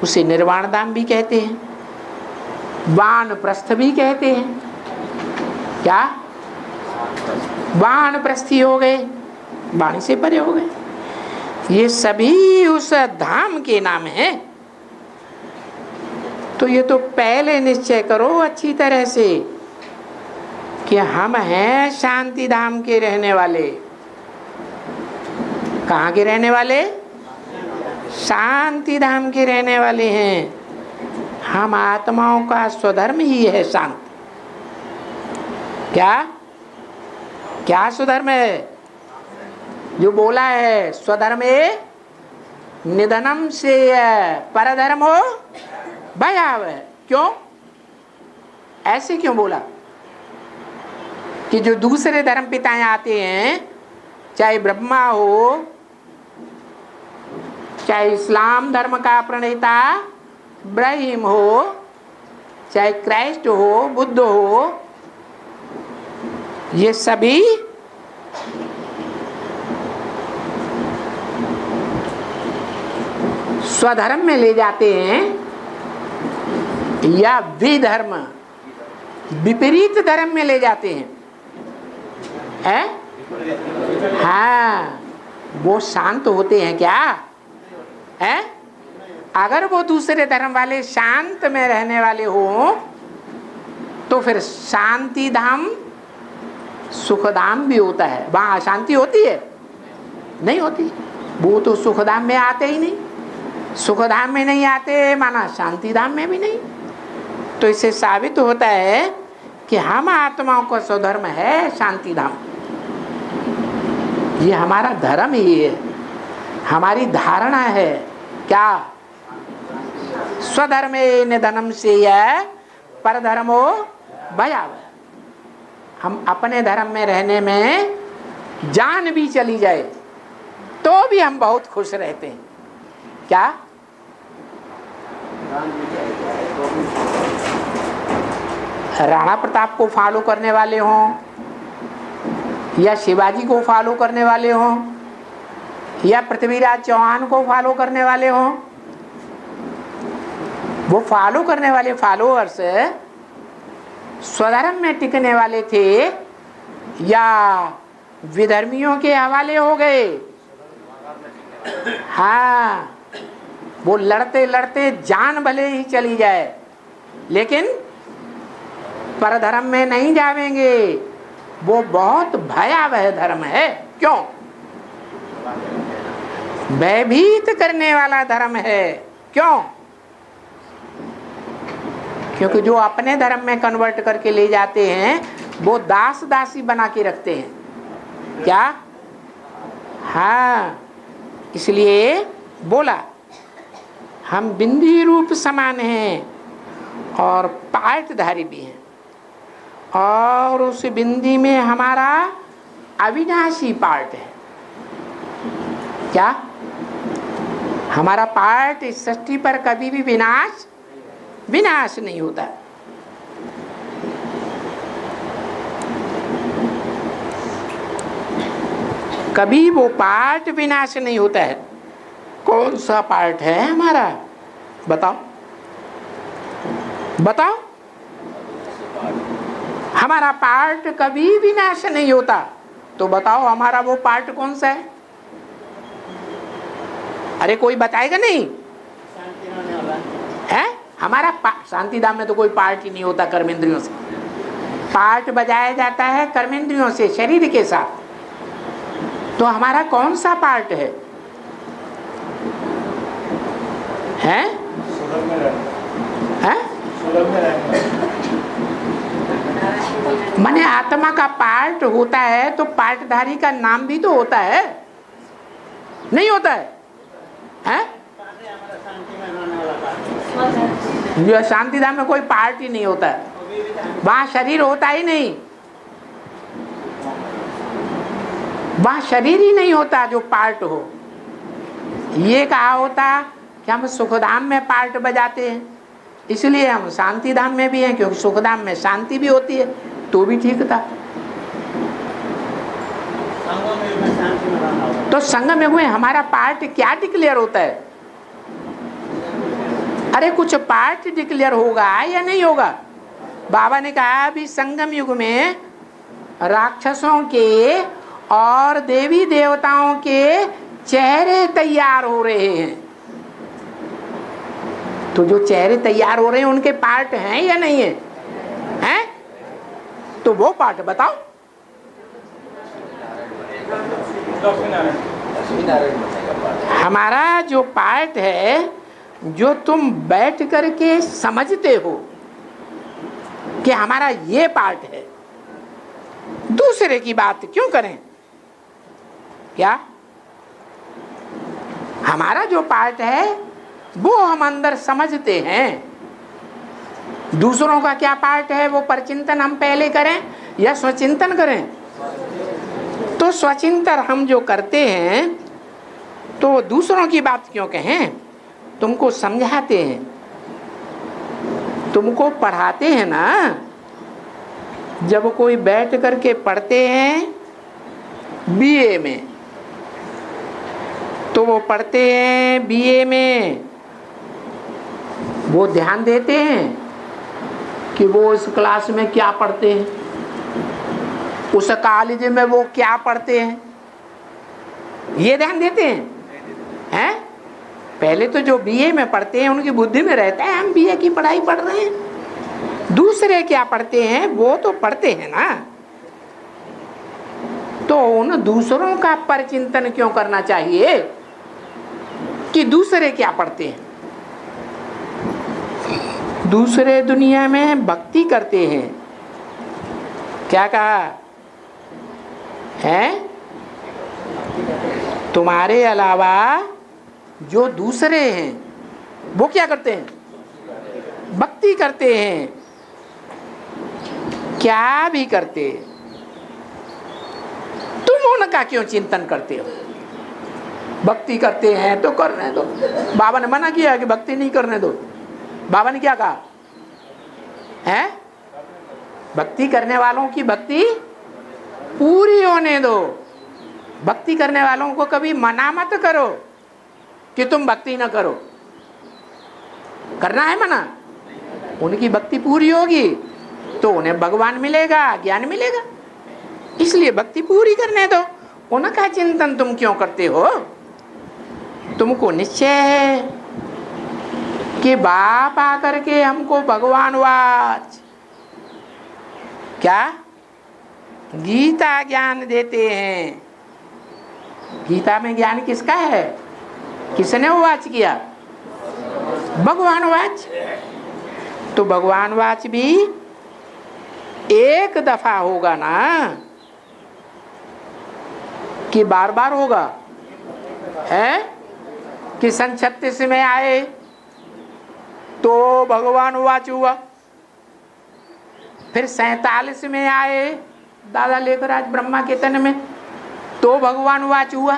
उसे निर्वाण धाम भी कहते हैं, वानप्रस्थ भी कहते हैं। क्या? वानप्रस्थी हो गए, वाणी से परे हो गए। ये सभी उस धाम के नाम हैं। तो ये तो पहले निश्चय करो अच्छी तरह से कि हम हैं शांति धाम के रहने वाले। कहाँ के रहने वाले? शांति धाम के रहने वाले हैं। हम आत्माओं का स्वधर्म ही है शांत। क्या क्या स्वधर्म है? जो बोला है स्वधर्म निधनम से परधर्म हो भयावह। क्यों ऐसे क्यों बोला? कि जो दूसरे धर्म पिताएं आते हैं, चाहे ब्रह्मा हो, चाहे इस्लाम धर्म का प्रणेता इब्राहिम हो, चाहे क्राइस्ट हो, बुद्ध हो, ये सभी स्वधर्म में ले जाते हैं या विधर्म, विपरीत धर्म में ले जाते हैं। हाँ, वो शांत होते हैं क्या? है? अगर वो दूसरे धर्म वाले शांत में रहने वाले हो तो फिर शांति धाम सुखधाम भी होता है। वहां अशांति होती है? नहीं होती। वो तो सुखधाम में आते ही नहीं। सुखधाम में नहीं आते माना शांति धाम में भी नहीं। तो इससे साबित होता है कि हम आत्माओं का स्वधर्म है शांति धाम। ये हमारा धर्म ही है, हमारी धारणा है। क्या? स्वधर्मे निधनम से यह परधर्मो भयावह। हम अपने धर्म में रहने में जान भी चली जाए तो भी हम बहुत खुश रहते हैं। क्या? राणा प्रताप को फॉलो करने वाले हों या शिवाजी को फॉलो करने वाले हों या पृथ्वीराज चौहान को फॉलो करने वाले हों, वो फॉलो करने वाले फॉलोअर्स स्वधर्म में टिकने वाले थे या विधर्मियों के हवाले हो गए? हाँ, वो लड़ते लड़ते जान भले ही चली जाए लेकिन परधर्म में नहीं जावेंगे। वो बहुत भयावह धर्म है। क्यों? भयभीत करने वाला धर्म है। क्यों? क्योंकि जो अपने धर्म में कन्वर्ट करके ले जाते हैं वो दास दासी बना के रखते हैं। क्या? हाँ, इसलिए बोला हम बिंदी रूप समान हैं और पाटधारी भी हैं, और उस बिंदी में हमारा अविनाशी पार्ट है। क्या? हमारा पार्ट इस सृष्टि पर कभी भी विनाश नहीं होता। कभी वो पार्ट विनाश नहीं होता है। कौन सा पार्ट है हमारा? बताओ बताओ। हमारा पार्ट कभी विनाश नहीं होता, तो बताओ हमारा वो पार्ट कौन सा है? अरे कोई बताएगा नहीं है? हमारा शांति धाम में तो कोई पार्ट ही नहीं होता कर्मेंद्रियों से। पार्ट बजाया जाता है कर्मेंद्रियों से, शरीर के साथ। तो हमारा कौन सा पार्ट है? हैं? हैं? माने आत्मा का पार्ट होता है तो पार्टधारी का नाम भी तो होता है, नहीं होता है? हैं? जो शांति धाम में कोई पार्ट ही नहीं होता है, वहां शरीर होता ही नहीं, वहां शरीर ही नहीं होता जो पार्ट हो। ये कहा होता कि हम सुखधाम में पार्ट बजाते हैं, इसलिए हम शांति धाम में भी हैं, क्योंकि सुखधाम में शांति भी होती है, तो भी ठीक था। तो संगम में हुए हमारा पार्ट क्या डिक्लेयर होता है? अरे कुछ पार्ट डिक्लेयर होगा या नहीं होगा? बाबा ने कहा अभी संगम युग में राक्षसों के और देवी देवताओं के चेहरे तैयार हो रहे हैं। तो जो चेहरे तैयार हो रहे हैं उनके पार्ट हैं या नहीं है? हैं? तो वो पार्ट बताओ। हमारा जो पार्ट है, जो तुम बैठ करके समझते हो कि हमारा ये पार्ट है, दूसरे की बात क्यों करें? क्या? हमारा जो पार्ट है वो हम अंदर समझते हैं। दूसरों का क्या पार्ट है वो परचिंतन हम पहले करें या स्वचिंतन करें? तो स्वचिंतन हम जो करते हैं तो दूसरों की बात क्यों कहें? तुमको समझाते हैं, तुमको पढ़ाते हैं ना। जब कोई बैठ करके पढ़ते हैं बीए में, तो वो पढ़ते हैं बीए में, वो ध्यान देते हैं कि वो इस क्लास में क्या पढ़ते हैं, उस कॉलेज में वो क्या पढ़ते हैं, ये ध्यान देते हैं? पहले तो जो बीए में पढ़ते हैं उनकी बुद्धि में रहता है हम बीए की पढ़ाई पढ़ रहे हैं। दूसरे क्या पढ़ते हैं वो तो पढ़ते हैं ना। तो उन दूसरों का परचिंतन क्यों करना चाहिए कि दूसरे क्या पढ़ते हैं? दूसरे दुनिया में भक्ति करते हैं, क्या कहा है? तुम्हारे अलावा जो दूसरे हैं वो क्या करते हैं? भक्ति करते हैं। क्या भी करते, तुम उनका क्यों चिंतन करते हो? भक्ति करते हैं तो करने दो। बाबा ने मना किया कि भक्ति नहीं करने दो। बाबा ने क्या कहा है? भक्ति करने वालों की भक्ति पूरी होने दो। भक्ति करने वालों को कभी मना मत करो कि तुम भक्ति ना करो। करना है मना? उनकी भक्ति पूरी होगी तो उन्हें भगवान मिलेगा, ज्ञान मिलेगा। इसलिए भक्ति पूरी करने दो। उनका चिंतन तुम क्यों करते हो? तुमको निश्चय है कि बाप आकर के हमको भगवान वाच क्या गीता ज्ञान देते हैं। गीता में ज्ञान किसका है? किसने वाच किया? भगवान वाच। तो भगवान वाच भी एक दफा होगा ना कि बार बार होगा? है कि सन 36 में आए तो भगवान वाच हुआ, फिर 47 में आए दादा लेकर आज ब्रह्मा के तन में तो भगवान वाच हुआ,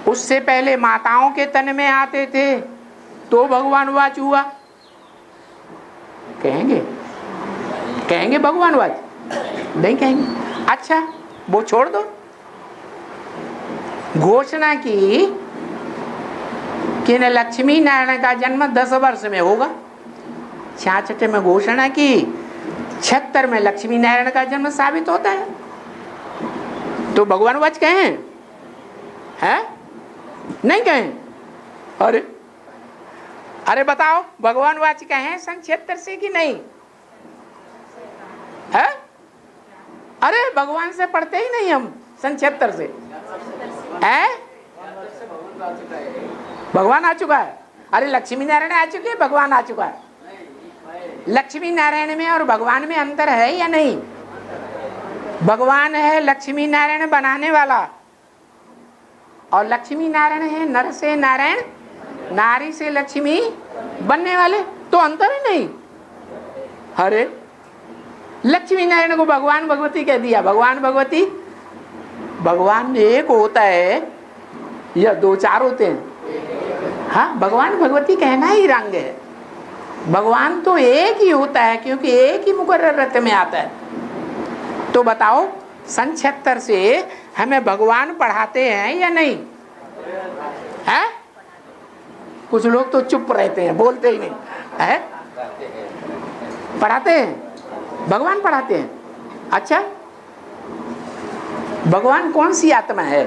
उससे पहले माताओं के तन में आते थे तो भगवान वाच हुआ। कहेंगे भगवान वाच? नहीं कहेंगे। अच्छा वो छोड़ दो। घोषणा की कि न लक्ष्मी नारायण का जन्म 10 वर्ष में होगा। 66 में घोषणा की, 76 में लक्ष्मी नारायण का जन्म साबित होता है। तो भगवान वाच कहें? है नहीं कहें? अरे बताओ भगवान वाच कहें सन 76 से कि नहीं? है? अरे भगवान से पढ़ते ही नहीं हम सन 76 से। है? भगवान आ चुका है। अरे लक्ष्मी नारायण आ चुके, भगवान आ चुका है। लक्ष्मी नारायण में और भगवान में अंतर है या नहीं? भगवान है लक्ष्मी नारायण बनाने वाला और लक्ष्मी नारायण है नर से नारायण, नारी से लक्ष्मी बनने वाले। तो अंतर ही नहीं। अरे लक्ष्मी नारायण को भगवान भगवती कह दिया। भगवान भगवती, भगवान एक होता है या 2-4 होते हैं? हाँ, भगवान भगवती कहना ही रंग है। भगवान तो एक ही होता है क्योंकि एक ही मुकर्रर रत में आता है। तो बताओ सन 76 से हमें भगवान पढ़ाते हैं या नहीं? है? कुछ लोग तो चुप रहते हैं, बोलते ही नहीं। है? पढ़ाते हैं, भगवान पढ़ाते हैं। अच्छा भगवान कौन सी आत्मा है?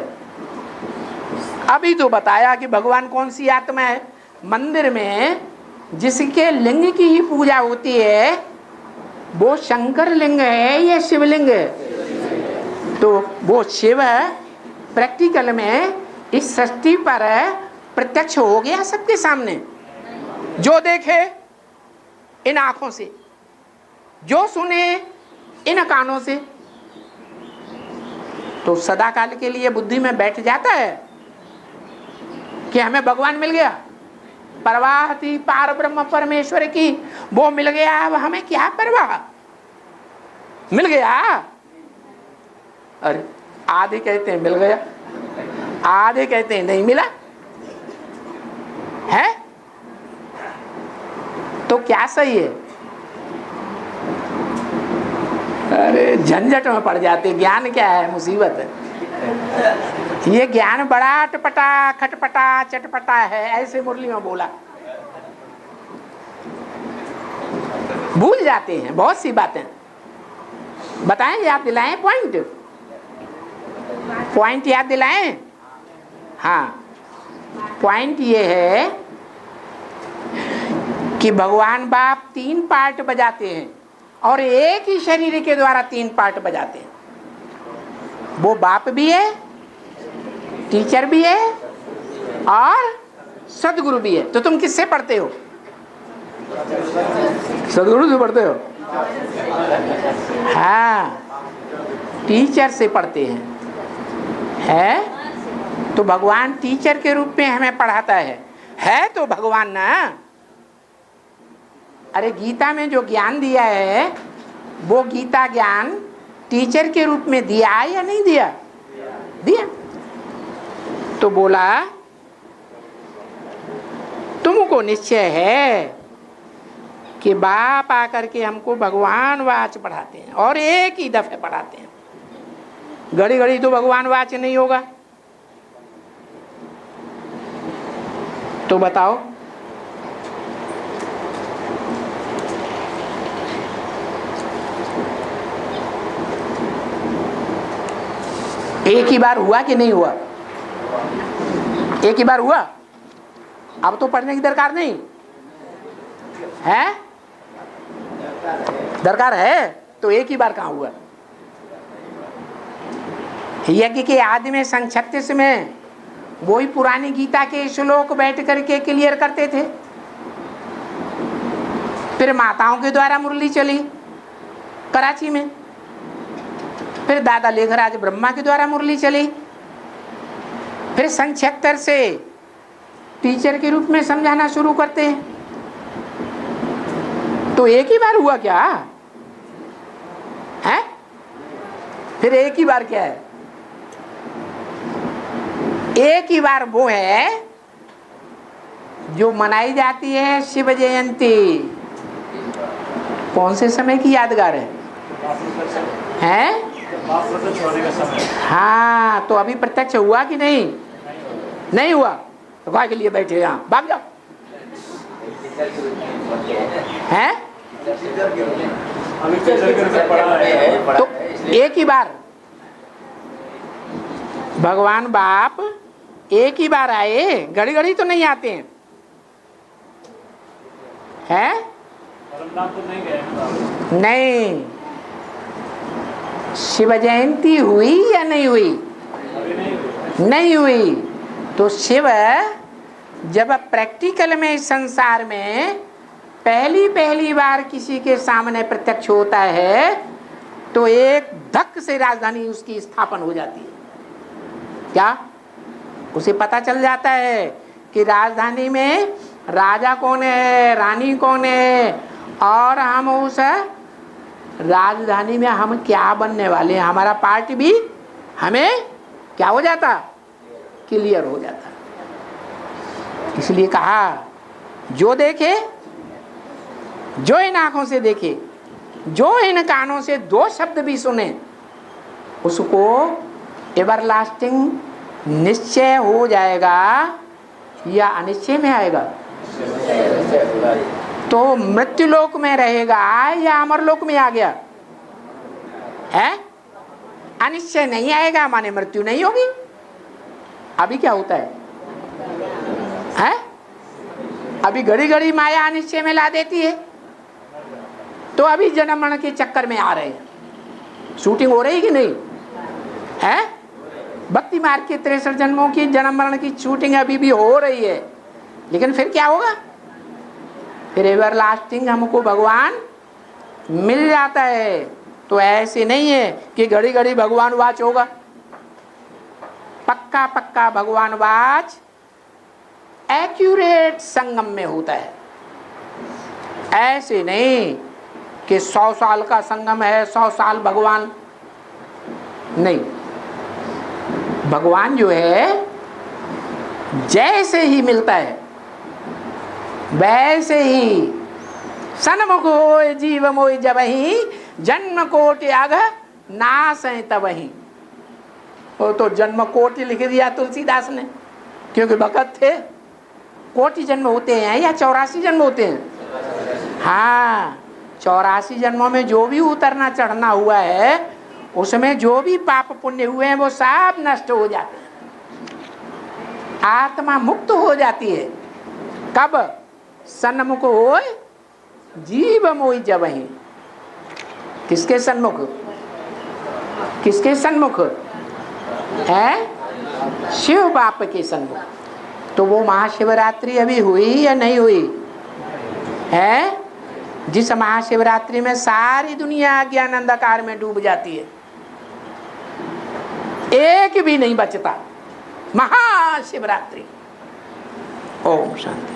अभी तो बताया कि भगवान कौन सी आत्मा है। मंदिर में जिसके लिंग की ही पूजा होती है वो शंकर लिंग है या शिवलिंग है? तो वो शिव प्रैक्टिकल में इस सृष्टि पर प्रत्यक्ष हो गया सबके सामने। जो देखे इन आंखों से, जो सुने इन कानों से, तो सदा काल के लिए बुद्धि में बैठ जाता है कि हमें भगवान मिल गया, परवाह थी पार ब्रह्म परमेश्वर की, वो मिल गया, अब हमें क्या परवाह, मिल गया। अरे आधे कहते हैं मिल गया, आधे कहते हैं नहीं मिला है। तो क्या सही है? अरे झंझट में पड़ जाते। ज्ञान क्या है? मुसीबत है। ये ज्ञान बड़ा अटपटा खटपटा चटपटा है, ऐसे मुरली में बोला। भूल जाते हैं बहुत सी बातें। बताएं, याद दिलाएं पॉइंट याद दिलाएं। हाँ, पॉइंट ये है कि भगवान बाप 3 पार्ट बजाते हैं और एक ही शरीर के द्वारा 3 पार्ट बजाते हैं। वो बाप भी है, टीचर भी है और सदगुरु भी है। तो तुम किससे पढ़ते हो? सदगुरु से पढ़ते हो? हाँ, टीचर से पढ़ते हैं, है? तो भगवान टीचर के रूप में हमें पढ़ाता है तो भगवान ना। अरे गीता में जो ज्ञान दिया है वो गीता ज्ञान टीचर के रूप में दिया या नहीं दिया? दिया। तो बोला तुमको निश्चय है कि बाप आकर के हमको भगवान वाच पढ़ाते हैं और एक ही दफे पढ़ाते हैं, घड़ी घड़ी तो भगवान वाच नहीं होगा। तो बताओ एक ही बार हुआ कि नहीं हुआ? एक ही बार हुआ। अब तो पढ़ने की दरकार नहीं है, दरकार है तो एक ही बार कहाँ हुआ? यज्ञ के आदि में सन 36 में वही पुरानी गीता के श्लोक बैठ करके क्लियर करते थे। फिर माताओं के द्वारा मुरली चली कराची में, फिर दादा लेखराज ब्रह्मा के द्वारा मुरली चली, फिर सन 76 से टीचर के रूप में समझाना शुरू करते हैं। तो एक ही बार हुआ क्या है? फिर एक ही बार क्या है? एक ही बार वो है जो मनाई जाती है शिव जयंती। कौन से समय की यादगार है? हैं? हाँ, तो अभी प्रत्यक्ष हुआ कि नहीं? नहीं हुआ तो काय के लिए बैठे यहाँ? भाग जाओ। हैं? तो एक ही बार भगवान बाप एक ही बार आए, घड़ी घड़ी तो नहीं आते हैं, हैं? नहीं। शिव जयंती हुई या नहीं हुई? नहीं हुई। तो शिव जब प्रैक्टिकल में इस संसार में पहली बार किसी के सामने प्रत्यक्ष होता है तो एक धक से राजधानी उसकी स्थापन हो जाती है। क्या? उसे पता चल जाता है कि राजधानी में राजा कौन है, रानी कौन है, और हम उस राजधानी में हम क्या बनने वाले हैं। हमारा पार्ट भी हमें क्या हो जाता? क्लियर हो जाता। इसलिए कहा जो देखे, जो इन आंखों से देखे, जो इन कानों से दो शब्द भी सुने, उसको एवरलास्टिंग निश्चय हो जाएगा या अनिश्चय में आएगा? तो मृत्यु लोक में रहेगा या अमर लोक में आ गया है? अनिश्चय नहीं आएगा माने मृत्यु नहीं होगी। अभी क्या होता है? अभी घड़ी घड़ी माया अनिश्चय में ला देती है। तो अभी जन्म मरण के चक्कर में आ रहे हैं। शूटिंग हो रही कि नहीं है? भक्ति मार्ग के 63 जन्मों की जन्म मरण की शूटिंग अभी भी हो रही है। लेकिन फिर क्या होगा? फिर एवरलास्टिंग हमको भगवान मिल जाता है। तो ऐसे नहीं है कि घड़ी घड़ी भगवान वाच होगा। पक्का पक्का भगवान वाच एक्यूरेट संगम में होता है। ऐसे नहीं कि 100 साल का संगम है, 100 साल भगवान नहीं। भगवान जो है जैसे ही मिलता है वैसे ही सन्मुख होय जीव मोय जबहि जन्म कोटि अघ नाश तबहि। वो तो जन्म कोटि लिख दिया तुलसीदास ने, क्योंकि भगत थे। कोटि जन्म होते हैं या 84 जन्म होते हैं? हाँ, 84 जन्मों में जो भी उतरना चढ़ना हुआ है उसमें जो भी पाप पुण्य हुए हैं वो सब नष्ट हो जाते हैं। आत्मा मुक्त हो जाती है। कब? सन्मुख होय जीव मोय जबहि। किसके सन्मुख? किसके सन्मुख है? शिव बाप के सन्मुख। तो वो महाशिवरात्रि अभी हुई या नहीं हुई है? जिस महाशिवरात्रि में सारी दुनिया अज्ञान अंधकार में डूब जाती है, एक भी नहीं बचता। महाशिवरात्रि। ओम शांति।